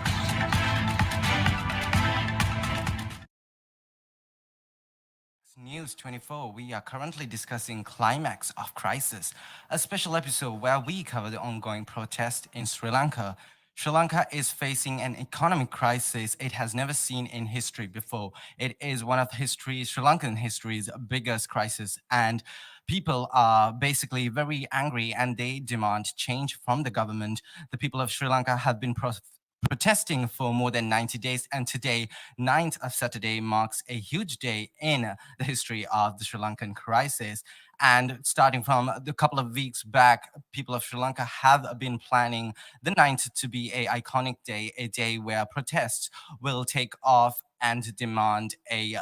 News 24, we are currently discussing Climax of Crisis, a special episode where we cover the ongoing protest in Sri Lanka. Sri Lanka is facing an economic crisis it has never seen in history before. It is one of Sri Lankan history's biggest crisis, and people are basically very angry and they demand change from the government. The people of Sri Lanka have been protesting for more than 90 days, and today, 9th of Saturday, marks a huge day in the history of the Sri Lankan crisis. And starting from a couple of weeks back, people of Sri Lanka have been planning the 9th to be a iconic day, a day where protests will take off and demand a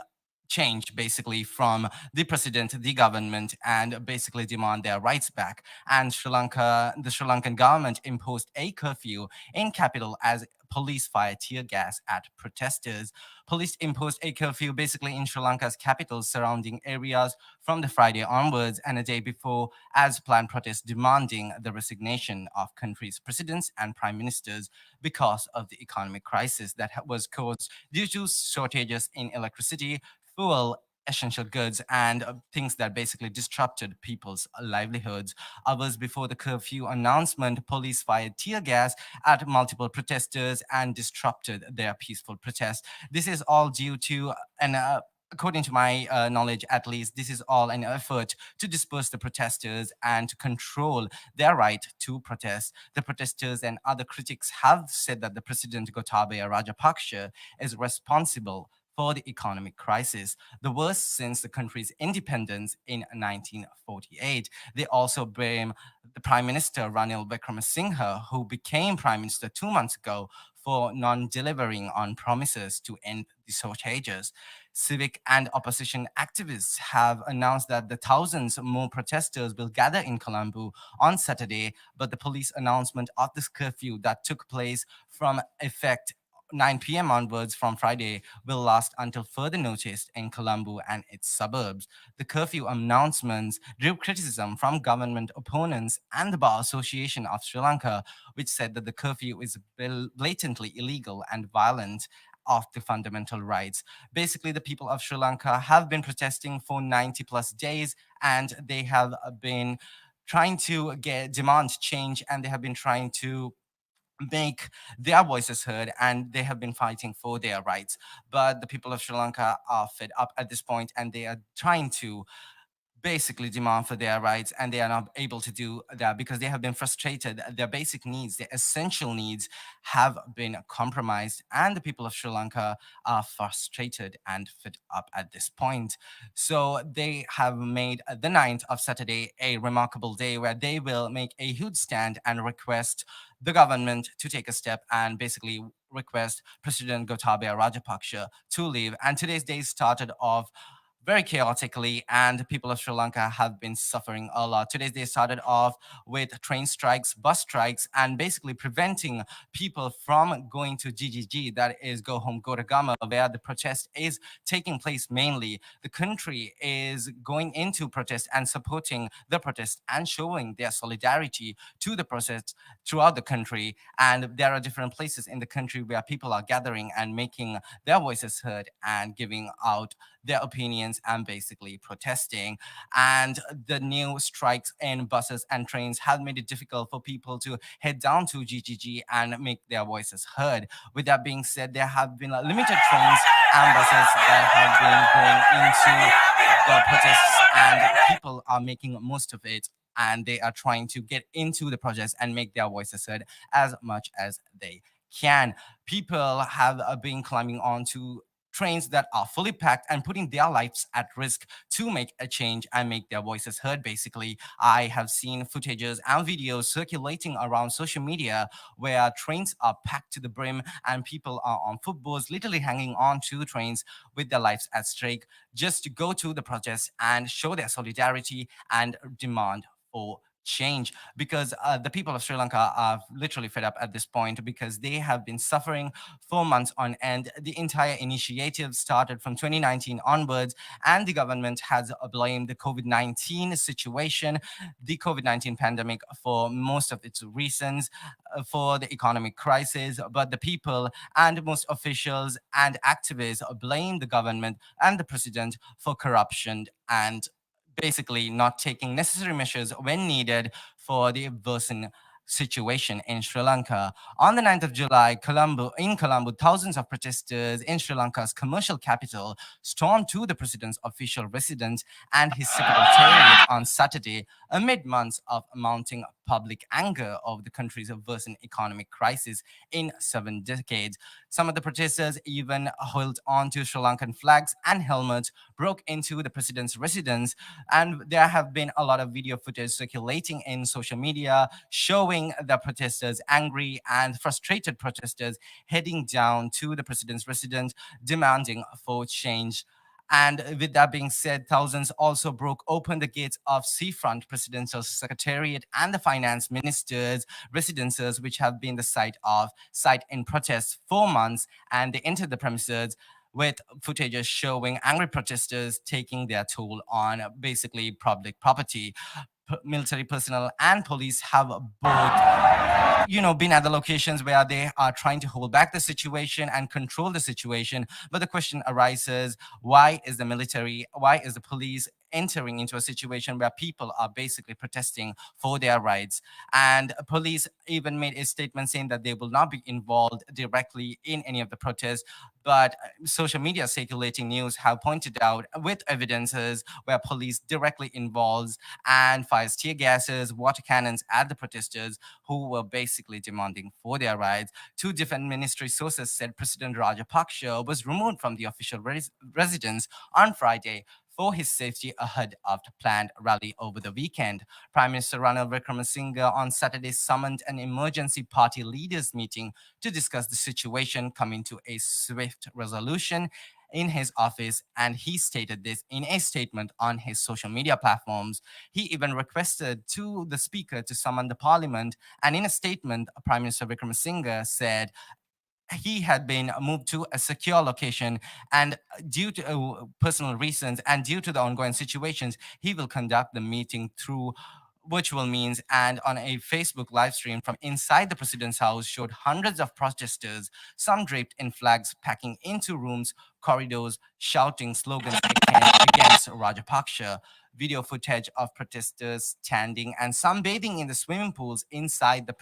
change basically from the president, the government, and basically demand their rights back. And the Sri Lankan government imposed a curfew in capital as police fired tear gas at protesters. Police imposed a curfew basically in Sri Lanka's capital surrounding areas from the Friday onwards and a day before as planned protests demanding the resignation of country's presidents and prime ministers because of the economic crisis that was caused due to shortages in electricity, fuel, essential goods, and things that basically disrupted people's livelihoods. Hours before the curfew announcement, police fired tear gas at multiple protesters and disrupted their peaceful protest. This is all due to an according to my knowledge, at least, this is all an effort to disperse the protesters and to control their right to protest. The protesters and other critics have said that the President Gotabaya Rajapaksa is responsible for the economic crisis, the worst since the country's independence in 1948. They also blame the Prime Minister Ranil Wickremesinghe, who became Prime Minister 2 months ago, for non-delivering on promises to end the shortages. Civic and opposition activists have announced that the thousands more protesters will gather in Colombo on Saturday, but the police announcement of this curfew that took place from effect 9 p.m. onwards from Friday will last until further notice in Colombo and its suburbs. The curfew announcements drew criticism from government opponents and the Bar Association of Sri Lanka, which said that the curfew is blatantly illegal and violent of the fundamental rights. Basically, the people of Sri Lanka have been protesting for 90 plus days, and they have been trying to demand change, and they have been trying to make their voices heard, and they have been fighting for their rights. But the people of Sri Lanka are fed up at this point, and they are trying to basically demand for their rights, and they are not able to do that because they have been frustrated. Their basic needs, their essential needs, have been compromised, and the people of Sri Lanka are frustrated and fed up at this point. So they have made the 9th of Saturday a remarkable day where they will make a huge stand and request the government to take a step and basically request President Gotabaya Rajapaksa to leave. And today's day started off very chaotically, and people of Sri Lanka have been suffering a lot. Today, they started off with train strikes, bus strikes, and basically preventing people from going to GGG, that is Go Home, Go to Gama, where the protest is taking place mainly. The country is going into protest and supporting the protest and showing their solidarity to the protest throughout the country. And there are different places in the country where people are gathering and making their voices heard and giving out their opinions and basically protesting. And the new strikes in buses and trains have made it difficult for people to head down to GGG and make their voices heard. With that being said, there have been limited trains and buses that have been going into the protests, and people are making most of it, and they are trying to get into the projects and make their voices heard as much as they can. People have been climbing onto trains that are fully packed and putting their lives at risk to make a change and make their voices heard. Basically, I have seen footages and videos circulating around social media where trains are packed to the brim and people are on footboards literally hanging on to trains with their lives at stake just to go to the protest and show their solidarity and demand for change, because the people of Sri Lanka are literally fed up at this point because they have been suffering for months on end. The entire initiative started from 2019 onwards, and the government has blamed the COVID-19 situation, the COVID-19 pandemic, for most of its reasons for the economic crisis. But the people and most officials and activists blame the government and the president for corruption and basically not taking necessary measures when needed for the worsening situation in Sri Lanka. On the 9th of July, in Colombo, thousands of protesters in Sri Lanka's commercial capital stormed to the president's official residence and his secretariat on Saturday amid months of mounting public anger over the country's worsened economic crisis in 7 decades. Some of the protesters even held on to Sri Lankan flags and helmets, broke into the president's residence, and there have been a lot of video footage circulating in social media showing the protesters, angry and frustrated protesters, heading down to the president's residence demanding for change. And with that being said, thousands also broke open the gates of Seafront Presidential Secretariat and the Finance Minister's residences, which have been the site in protests for months, and they entered the premises with footages showing angry protesters taking their toll on basically public property. Military personnel and police have both been at the locations where they are trying to hold back the situation and control the situation. But the question arises, why is the police entering into a situation where people are basically protesting for their rights? And police even made a statement saying that they will not be involved directly in any of the protests, but social media circulating news have pointed out with evidences where police directly involves and fires tear gases, water cannons at the protesters who were basically demanding for their rights. Two different ministry sources said President Rajapaksa was removed from the official residence on Friday for his safety ahead of the planned rally over the weekend. Prime Minister Ranil Wickremesinghe on Saturday summoned an emergency party leaders meeting to discuss the situation, coming to a swift resolution in his office, and he stated this in a statement on his social media platforms. He even requested to the speaker to summon the parliament, and in a statement, Prime Minister Wickremesinghe said he had been moved to a secure location, and due to personal reasons and due to the ongoing situations, he will conduct the meeting through virtual means. And on a Facebook live stream from inside the president's house showed hundreds of protesters, some draped in flags, packing into rooms, corridors, shouting slogans against Rajapaksa. Video footage of protesters standing and some bathing in the swimming pools inside the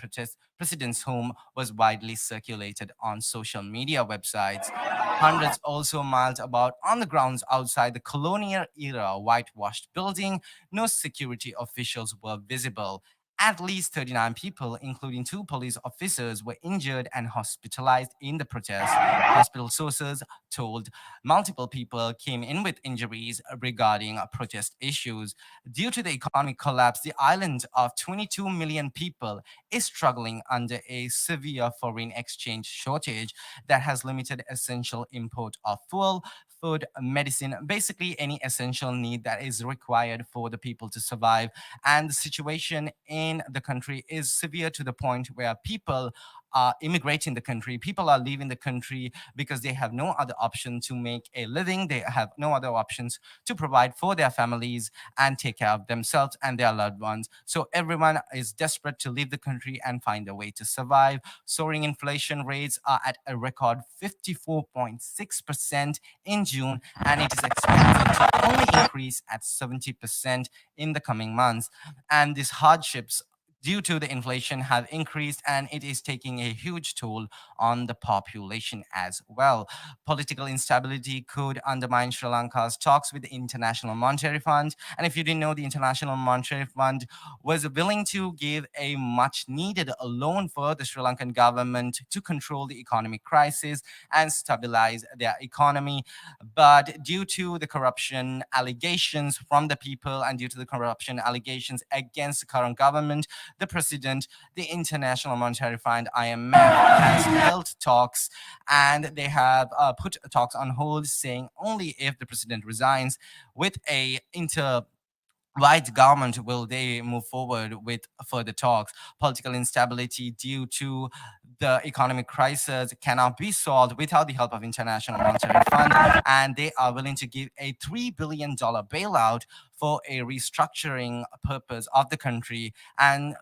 president's home was widely circulated on social media websites. Hundreds also miled about on the grounds outside the colonial era whitewashed building. No security officials were visible. At least 39 people, including 2 police officers, were injured and hospitalized in the protest. Hospital sources told multiple people came in with injuries regarding protest issues. Due to the economic collapse, the island of 22 million people is struggling under a severe foreign exchange shortage that has limited essential import of fuel, food, medicine, basically any essential need that is required for the people to survive. And the situation in the country is severe to the point where people are immigrating the country. People are leaving the country because they have no other option to make a living. They have no other options to provide for their families and take care of themselves and their loved ones. So everyone is desperate to leave the country and find a way to survive. Soaring inflation rates are at a record 54.6% in June, and it is expected to only increase at 70% in the coming months. And these hardships due to the inflation have increased, and it is taking a huge toll on the population as well. Political instability could undermine Sri Lanka's talks with the International Monetary Fund. And if you didn't know, the International Monetary Fund was willing to give a much needed loan for the Sri Lankan government to control the economic crisis and stabilize their economy. But due to the corruption allegations from the people and due to the corruption allegations against the current government, the president, the International Monetary Fund, IMF, has held talks, and they have put talks on hold, saying only if the president resigns with a white government will they move forward with further talks. Political instability due to the economic crisis cannot be solved without the help of International Monetary Fund, and they are willing to give a $3 billion bailout for a restructuring purpose of the country. And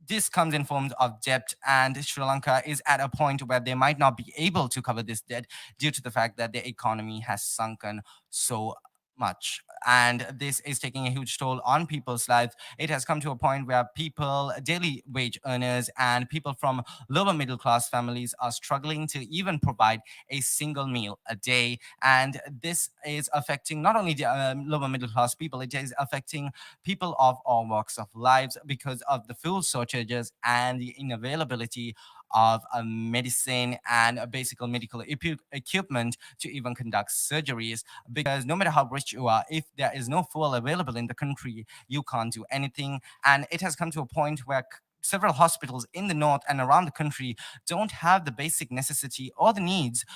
this comes in forms of debt, and Sri Lanka is at a point where they might not be able to cover this debt due to the fact that the economy has sunken so much. And this is taking a huge toll on people's lives. It has come to a point where people, daily wage earners, and people from lower middle class families are struggling to even provide a single meal a day. And this is affecting not only the lower middle class people, it is affecting people of all walks of lives because of the fuel shortages and the inavailability of medicine and basic medical equipment to even conduct surgeries. Because no matter how rich you are, if there is no fuel available in the country, you can't do anything. And it has come to a point where several hospitals in the north and around the country don't have the basic necessity or the needs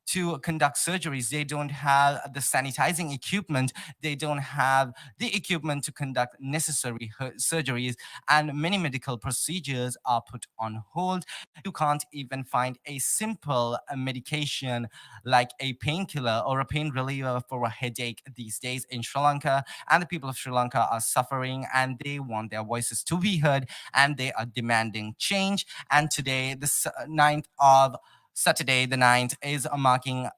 to conduct surgeries. They don't have the sanitizing equipment. They don't have the equipment to conduct necessary surgeries, and many medical procedures are put on hold. You can't even find a simple medication like a painkiller or a pain reliever for a headache these days in Sri Lanka. And the people of Sri Lanka are suffering, and they want their voices to be heard, and they are demanding change. And today, the 9th of Saturday, the 9th, is marking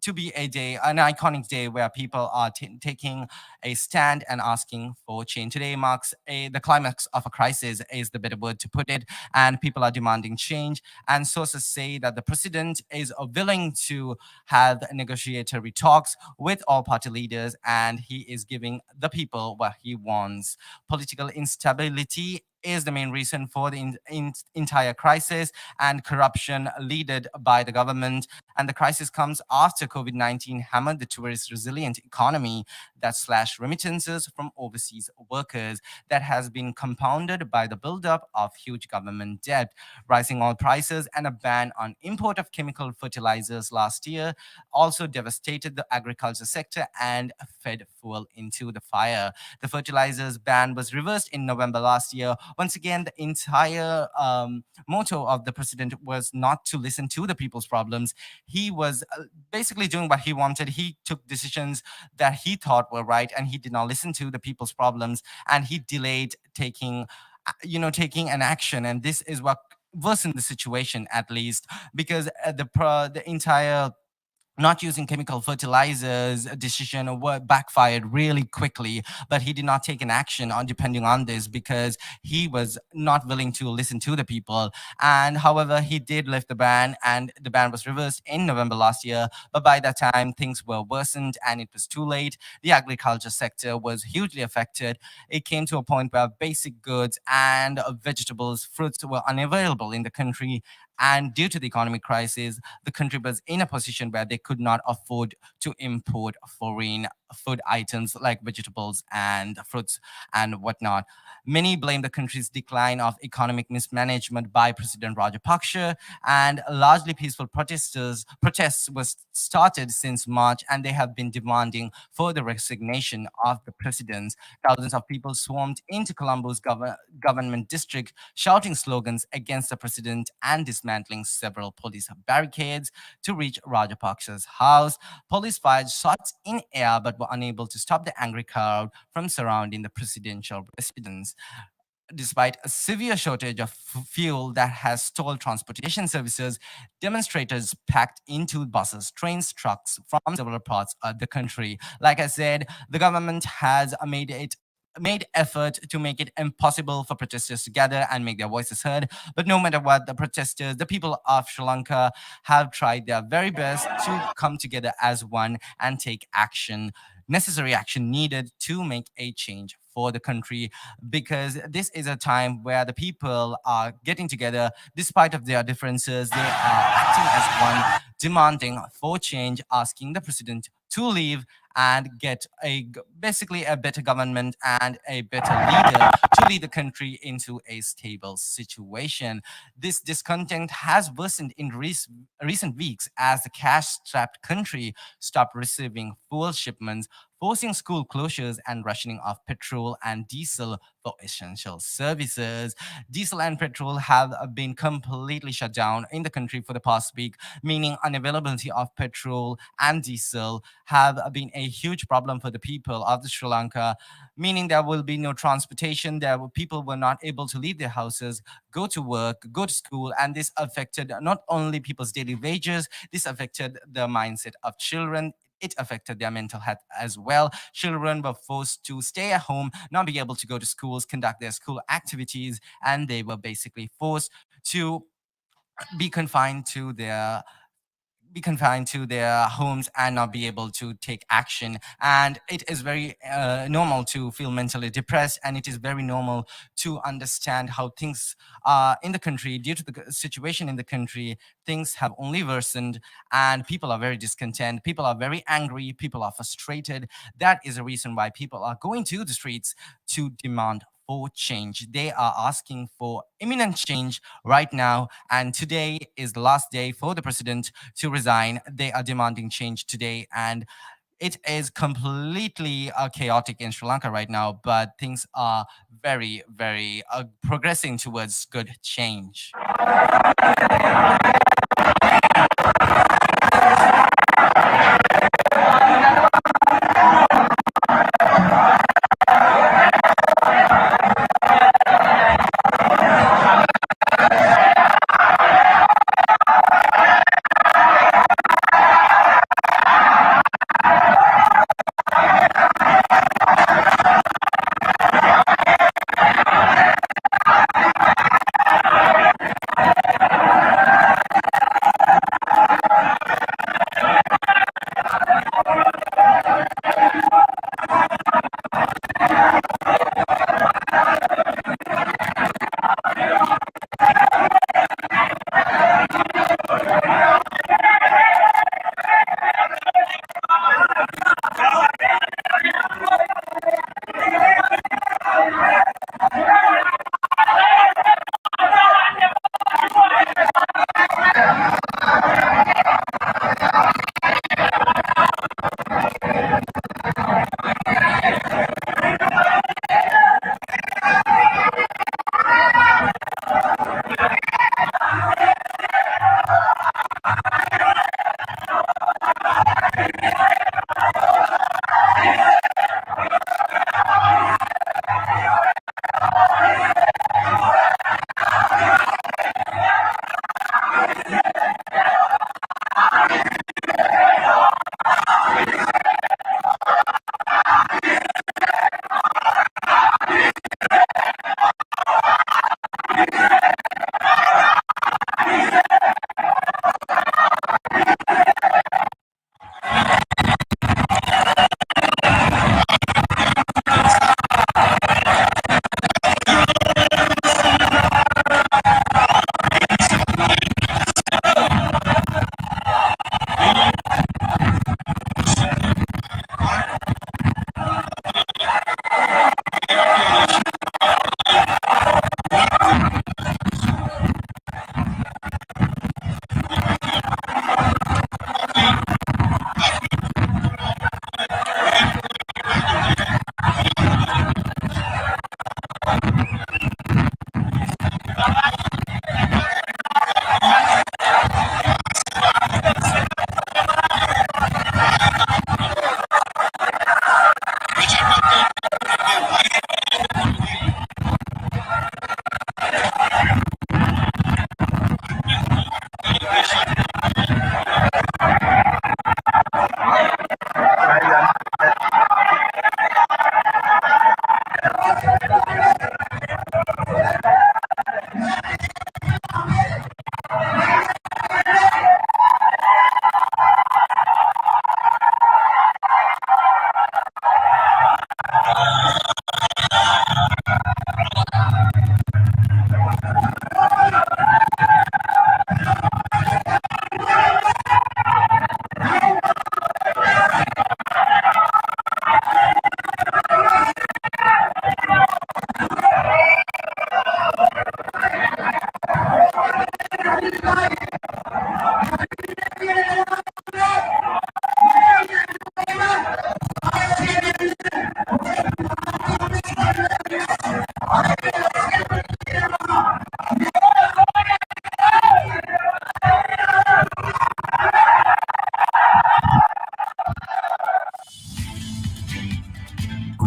to be a day, an iconic day where people are taking a stand and asking for change. Today marks the climax of a crisis, is the better word to put it, and people are demanding change. And sources say that the president is willing to have negotiatory talks with all party leaders, and he is giving the people what he wants. Political instability is the main reason for the entire crisis, and corruption led by the government. And the crisis comes after COVID-19 hammered the tourist resilient economy that slashed remittances from overseas workers, that has been compounded by the buildup of huge government debt. Rising oil prices and a ban on import of chemical fertilizers last year also devastated the agriculture sector and fed fuel into the fire. The fertilizers ban was reversed in November last year. Once again, the entire motto of the president was not to listen to the people's problems. He was basically doing what he wanted. He took decisions that he thought were right, and he did not listen to the people's problems, and he delayed taking an action. And this is what worsened the situation, at least, because the entire not using chemical fertilizers decision backfired really quickly, but he did not take an action on depending on this because he was not willing to listen to the people. And however, he did lift the ban, and the ban was reversed in November last year. But by that time, things were worsened and it was too late. The agriculture sector was hugely affected. It came to a point where basic goods and vegetables, fruits were unavailable in the country. And due to the economic crisis, the country was in a position where they could not afford to import foreign food items like vegetables and fruits and whatnot. Many blame the country's decline of economic mismanagement by President Rajapaksa, and largely peaceful protests were started since March, and they have been demanding for the resignation of the president. Thousands of people swarmed into Colombo's government district, shouting slogans against the president and dismantling several police barricades to reach Rajapaksa's house. Police fired shots in air but were unable to stop the angry crowd from surrounding the presidential residence. Despite a severe shortage of fuel that has stalled transportation services, demonstrators packed into buses, trains, trucks from several parts of the country. Like I said, the government has made effort to make it impossible for protesters to gather and make their voices heard. But no matter what, the people of Sri Lanka have tried their very best to come together as one and take necessary action needed to make a change for the country, because this is a time where the people are getting together despite of their differences. They are acting as one, demanding for change, asking the president to leave and get basically a better government and a better leader to lead the country into a stable situation. This discontent has worsened in recent weeks as the cash-strapped country stopped receiving fuel shipments, forcing school closures and rationing of petrol and diesel for essential services. Diesel and petrol have been completely shut down in the country for the past week, meaning unavailability of petrol and diesel have been a huge problem for the people of Sri Lanka, meaning there will be no transportation. People were not able to leave their houses, go to work, go to school, and this affected not only people's daily wages, this affected the mindset of children. It affected their mental health as well. Children were forced to stay at home, not be able to go to schools, conduct their school activities, and they were basically forced to be confined to their homes and not be able to take action. And it is very normal to feel mentally depressed, and it is very normal to understand how things are in the country. Due to the situation in the country, things have only worsened and people are very discontent, people are very angry, people are frustrated. That is a reason why people are going to the streets to demand for change. They are asking for imminent change right now, and today is the last day for the president to resign. They are demanding change today, and it is completely chaotic in Sri Lanka right now, but things are very, very progressing towards good change.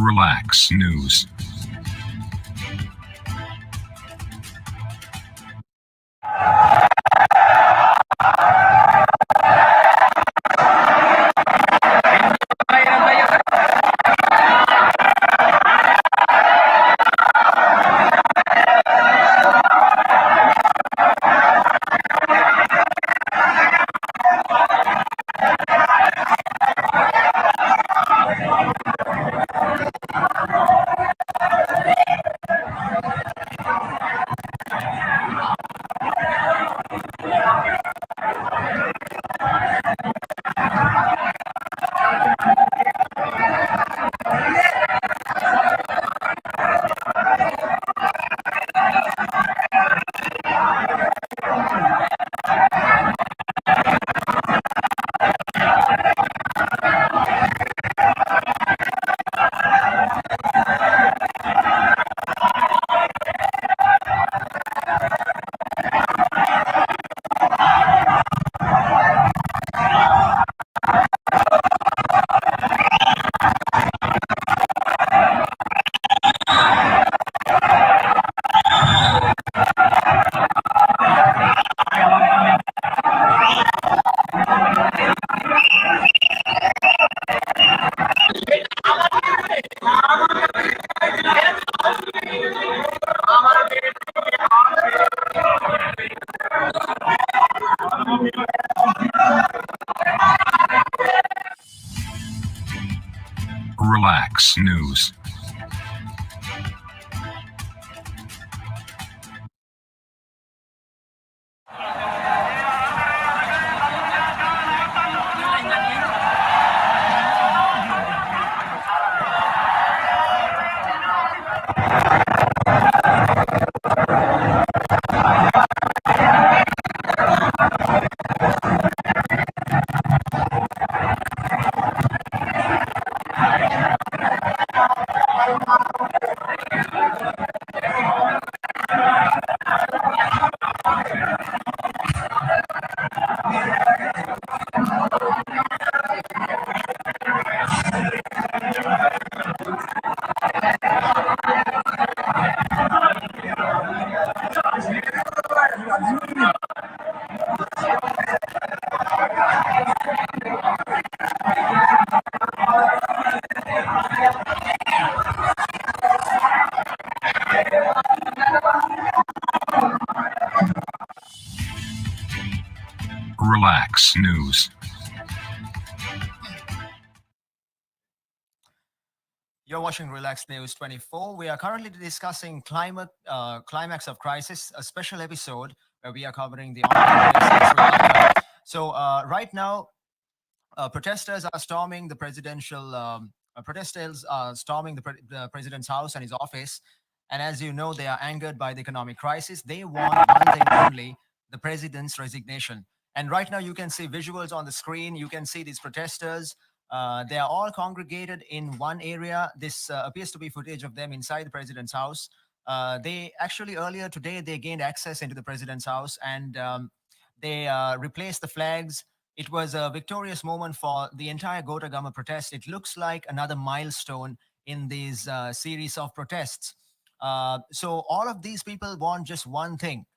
Relax News. Relax News. Relax News. You're watching Relax News 24. We are currently discussing climax of crisis, a special episode where we are covering the ongoing protests in Sri Lanka. So right now, protesters are storming the protesters are storming the president's house and his office. And as you know, they are angered by the economic crisis. They want one thing only: the president's resignation. And right now, you can see visuals on the screen. You can see these protesters. They are all congregated in one area. This appears to be footage of them inside the president's house. They actually earlier today they gained access into the president's house and they replaced the flags. It was a victorious moment for the entire Gota Gama protest. It looks like another milestone in these series of protests. So all of these people want just one thing.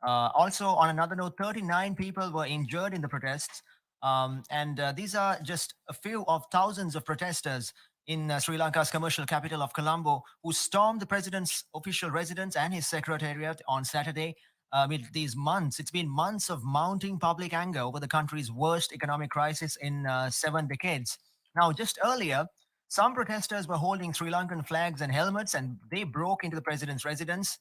Also, on another note, 39 people were injured in the protests. And these are just a few of thousands of protesters in Sri Lanka's commercial capital of Colombo who stormed the president's official residence and his secretariat on Saturday. Amid these months, it's been months of mounting public anger over the country's worst economic crisis in 7 decades. Now, just earlier, some protesters were holding Sri Lankan flags and helmets, and they broke into the president's residence.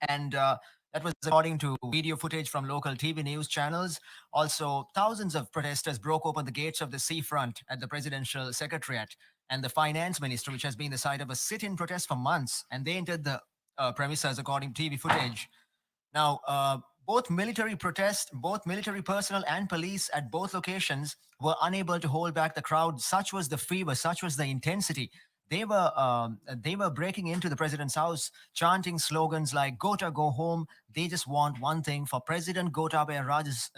And that was according to video footage from local TV news channels. Also, thousands of protesters broke open the gates of the seafront at the presidential secretariat and the finance ministry, which has been the site of a sit-in protest for months. And they entered the premises, according to TV footage. Now, both military personnel and police at both locations were unable to hold back the crowd. Such was the fever, such was the intensity. They were breaking into the president's house, chanting slogans like "Gota, go home." They just want one thing: for President Gotabaya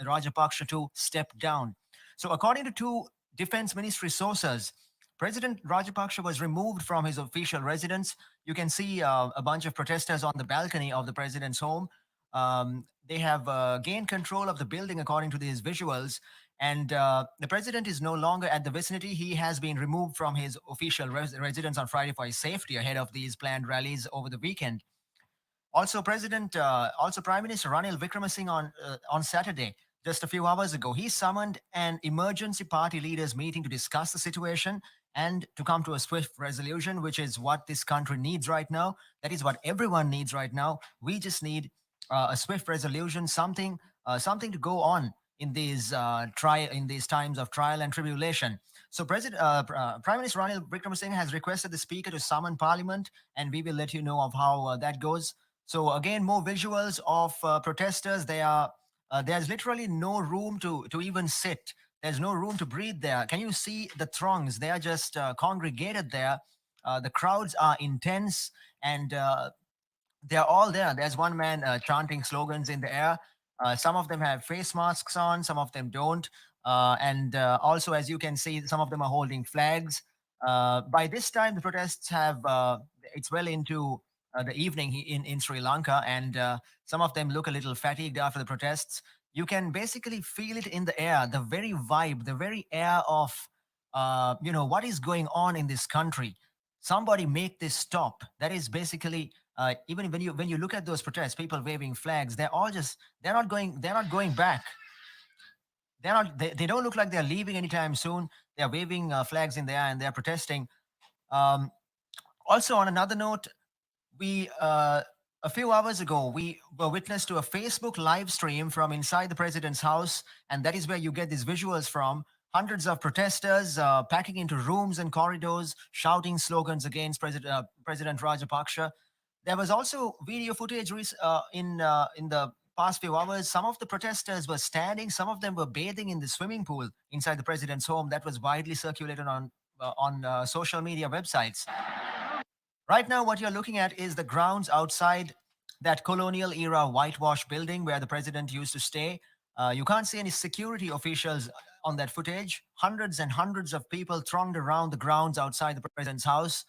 Rajapaksa to step down. So, according to two defense ministry sources, President Rajapaksa was removed from his official residence. You can see a bunch of protesters on the balcony of the president's home. They have gained control of the building according to these visuals. And the president is no longer at the vicinity. He has been removed from his official residence on Friday for his safety ahead of these planned rallies over the weekend. Also, Prime Minister Ranil Wickremesinghe on Saturday, just a few hours ago, he summoned an emergency party leaders meeting to discuss the situation and to come to a swift resolution, which is what this country needs right now. That is what everyone needs right now. We just need a swift resolution, something to go on in these times of trial and tribulation. So, Prime Minister Ranil Wickremesinghe has requested the Speaker to summon Parliament, and we will let you know of how that goes. So again, more visuals of protesters. There's literally no room to even sit. There's no room to breathe there. Can you see the throngs? They are just congregated there. The crowds are intense, and they're all there. There's one man chanting slogans in the air. Some of them have face masks on, some of them don't. And also, as you can see, some of them are holding flags. By this time, the protests have, it's well into the evening in Sri Lanka, and some of them look a little fatigued after the protests. You can basically feel it in the air, the very vibe, the very air of, what is going on in this country. Somebody make this stop. That is basically even when you look at those protests, people waving flags, they're not going back. They don't look like they're leaving anytime soon. They're waving flags in the air and they're protesting. Um, Also, on another note, we a few hours ago we were witness to a Facebook live stream from inside the president's house, and that is where you get these visuals from. Hundreds of protesters packing into rooms and corridors, shouting slogans against President Rajapaksa. There was also video footage in the past few hours. Some of the protesters were standing, some of them were bathing in the swimming pool inside the president's home. That was widely circulated on social media websites. Right now, what you're looking at is the grounds outside that colonial era whitewash building where the president used to stay. You can't see any security officials on that footage. Hundreds and hundreds of people thronged around the grounds outside the president's house.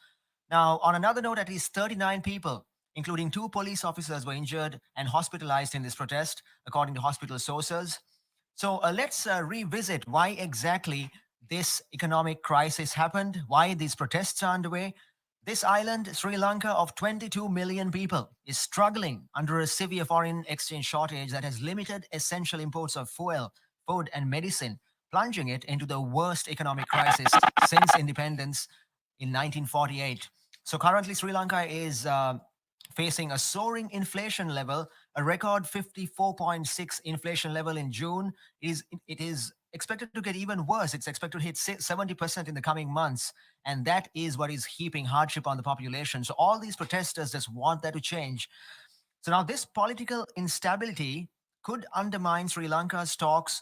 Now, on another note, at least 39 people, including 2 police officers, were injured and hospitalized in this protest, according to hospital sources. So let's revisit why exactly this economic crisis happened, why these protests are underway. This island, Sri Lanka, of 22 million people, is struggling under a severe foreign exchange shortage that has limited essential imports of fuel, food, and medicine, plunging it into the worst economic crisis since independence in 1948. So currently, Sri Lanka is facing a soaring inflation level, a record 54.6 inflation level in June. It is expected to get even worse. It's expected to hit 70% in the coming months. And that is what is heaping hardship on the population. So all these protesters just want that to change. So now this political instability could undermine Sri Lanka's talks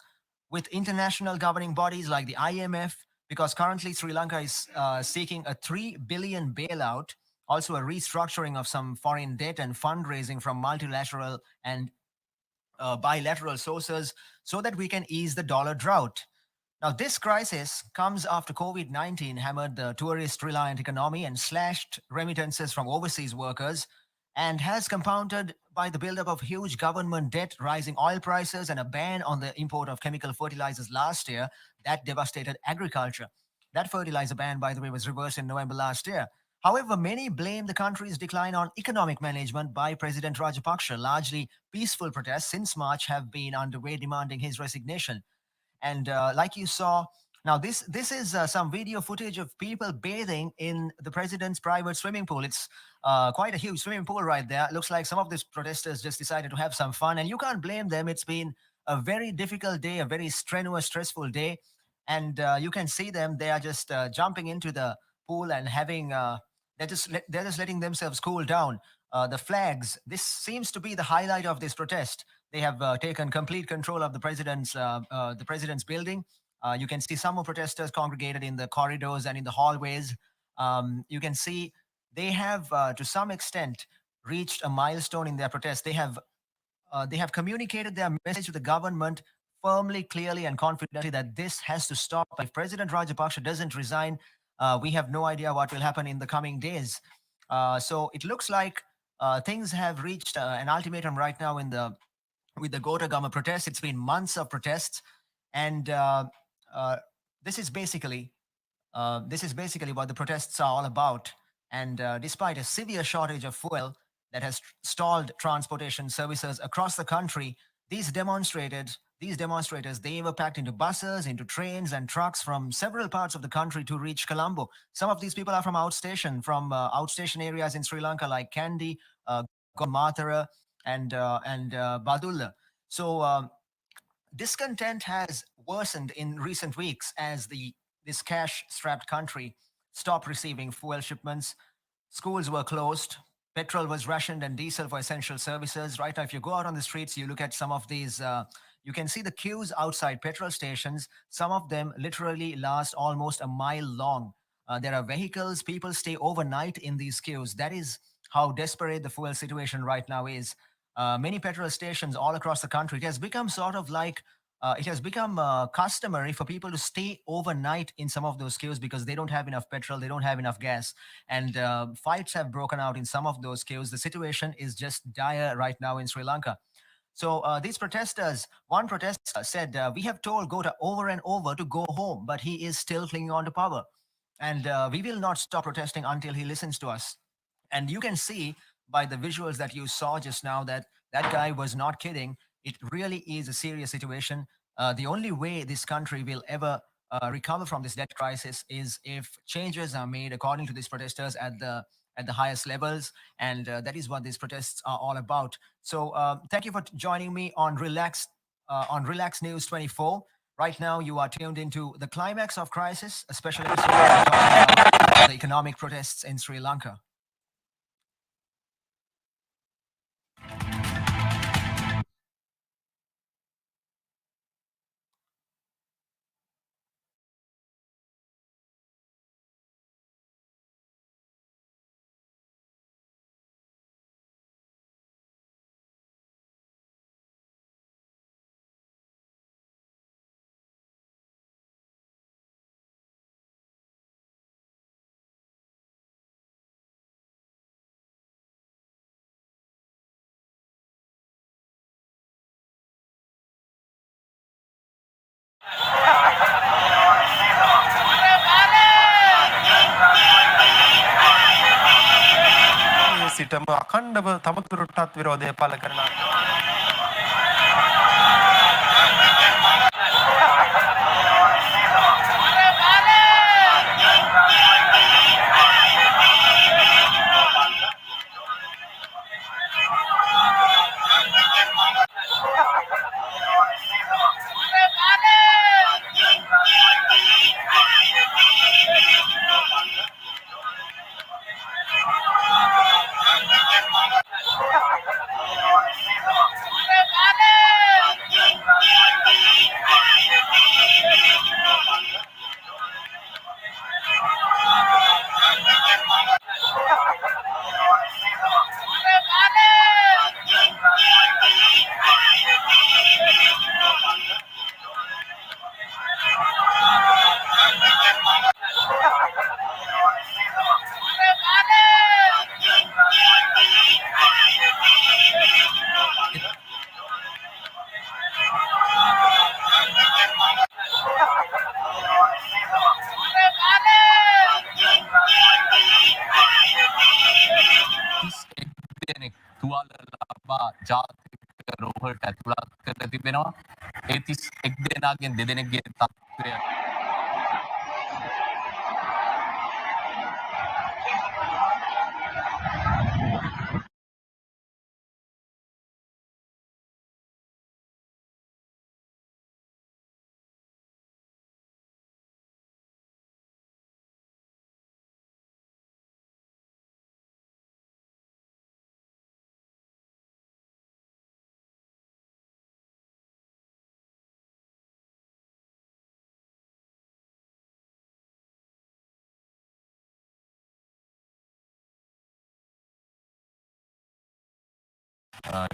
with international governing bodies like the IMF, because currently Sri Lanka is seeking a 3 billion bailout, also a restructuring of some foreign debt and fundraising from multilateral and bilateral sources so that we can ease the dollar drought. Now, this crisis comes after COVID 19 hammered the tourist reliant economy and slashed remittances from overseas workers, and has compounded by the buildup of huge government debt, rising oil prices, and a ban on the import of chemical fertilizers last year that devastated agriculture. That fertilizer ban, by the way, was reversed in November last year. However, many blame the country's decline on economic management by President Rajapaksa. Largely peaceful protests since March have been underway demanding his resignation. And like you saw, now this is some video footage of people bathing in the president's private swimming pool. It's quite a huge swimming pool right there. It looks like some of these protesters just decided to have some fun, and you can't blame them. It's been a very difficult day, a very strenuous, stressful day, and you can see them. They are just jumping into the pool and having. They're just letting themselves cool down. The flags. This seems to be the highlight of this protest. They have taken complete control of the president's building. You can see some more protesters congregated in the corridors and in the hallways. You can see they have, to some extent, reached a milestone in their protest. They have communicated their message to the government firmly, clearly, and confidently that this has to stop. If President Rajapaksa doesn't resign, We have no idea what will happen in the coming days. So it looks like things have reached an ultimatum right now in the with the Gota Gama protests. It's been months of protests, and uh, this is basically what the protests are all about. And despite a severe shortage of fuel that has stalled transportation services across the country, these demonstrators, they were packed into buses, into trains and trucks from several parts of the country to reach Colombo. Some of these people are from outstation areas in Sri Lanka like Kandy, Matara, and Badulla. So discontent has worsened in recent weeks as this cash-strapped country stopped receiving fuel shipments. Schools were closed. Petrol was rationed and diesel for essential services. Right now, if you go out on the streets, you look at some of these. You can see the queues outside petrol stations. Some of them literally last almost a mile long. There are vehicles. People stay overnight in these queues. That is how desperate the fuel situation right now is. Many petrol stations all across the country, it has become sort of like it has become customary for people to stay overnight in some of those queues because they don't have enough petrol, they don't have enough gas, and fights have broken out in some of those queues. The situation is just dire right now in Sri Lanka. So these protesters, one protester said, "We have told Gota over and over to go home, but he is still clinging on to power, and we will not stop protesting until he listens to us." And you can see by the visuals that you saw just now that that guy was not kidding. It really is a serious situation. The only way this country will ever recover from this debt crisis is if changes are made according to these protesters at the highest levels, and that is what these protests are all about. So thank you for joining me on Relax News 24. Right now, you are tuned into the climax of crisis, a special episode where we're talking about the economic protests in Sri Lanka. සිටම අඛණ්ඩව තවදුරටත් විරෝධය පළ කරන තුවාල ලබා ජාතික රෝහලට ඇතුළත් කර තිබෙනවා. ඒ 31 දෙනාගෙන් දෙදෙනෙක්ගේ තත්ත්වය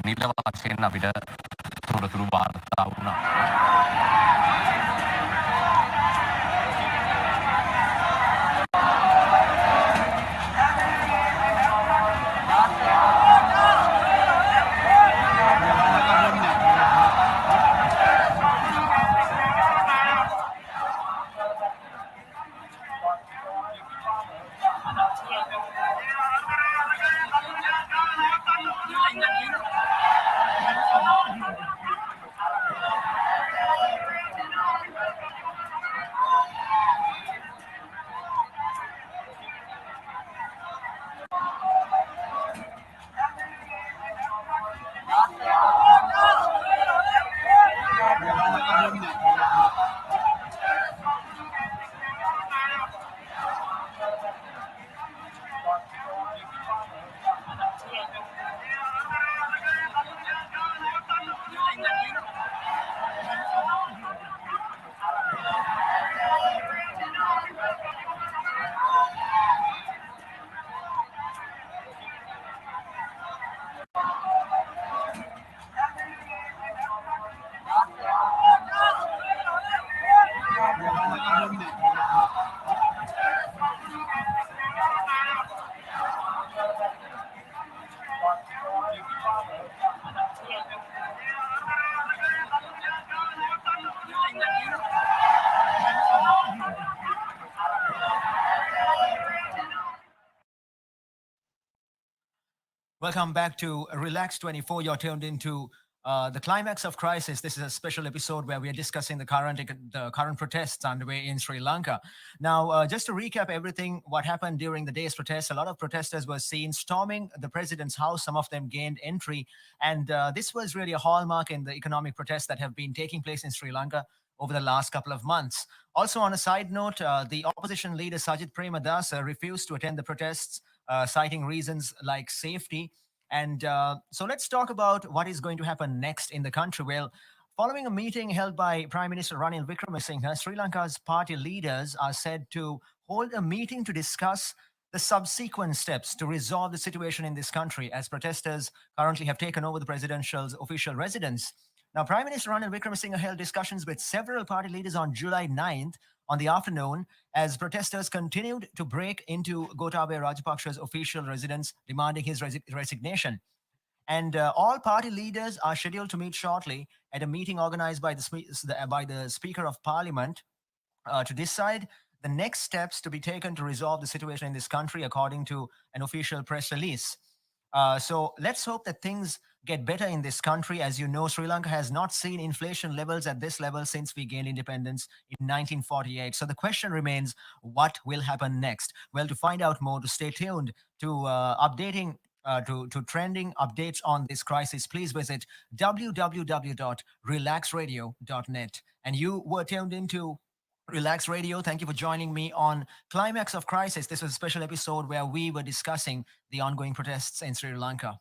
නිල වශයෙන් අපිට තොරතුරු වාර්තා වුණා. Welcome back to Relax 24. You're tuned into the climax of crisis. This is a special episode where we are discussing the current protests underway in Sri Lanka. Now, just to recap everything, what happened during the day's protests, a lot of protesters were seen storming the president's house. Some of them gained entry, and this was really a hallmark in the economic protests that have been taking place in Sri Lanka over the last couple of months. Also, on a side note, the opposition leader Sajid Premadasa refused to attend the protests, citing reasons like safety. And so let's talk about what is going to happen next in the country. Well, following a meeting held by Prime Minister Ranil Wickremesinghe, Sri Lanka's party leaders are said to hold a meeting to discuss the subsequent steps to resolve the situation in this country, as protesters currently have taken over the presidential's official residence. Now, Prime Minister Ranil Wickremesinghe held discussions with several party leaders on July 9th on the afternoon as protesters continued to break into Gotabaya Rajapaksa's official residence, demanding his resignation. And all party leaders are scheduled to meet shortly at a meeting organized by the Speaker of Parliament to decide the next steps to be taken to resolve the situation in this country, according to an official press release. So let's hope that things get better in this country. As you know, Sri Lanka has not seen inflation levels at this level since we gained independence in 1948. So the question remains, what will happen next? Well, to find out more, to stay tuned to to trending updates on this crisis, please visit www.relaxradio.net. And you were tuned into Relax Radio. Thank you for joining me on Climax of Crisis. This was a special episode where we were discussing the ongoing protests in Sri Lanka.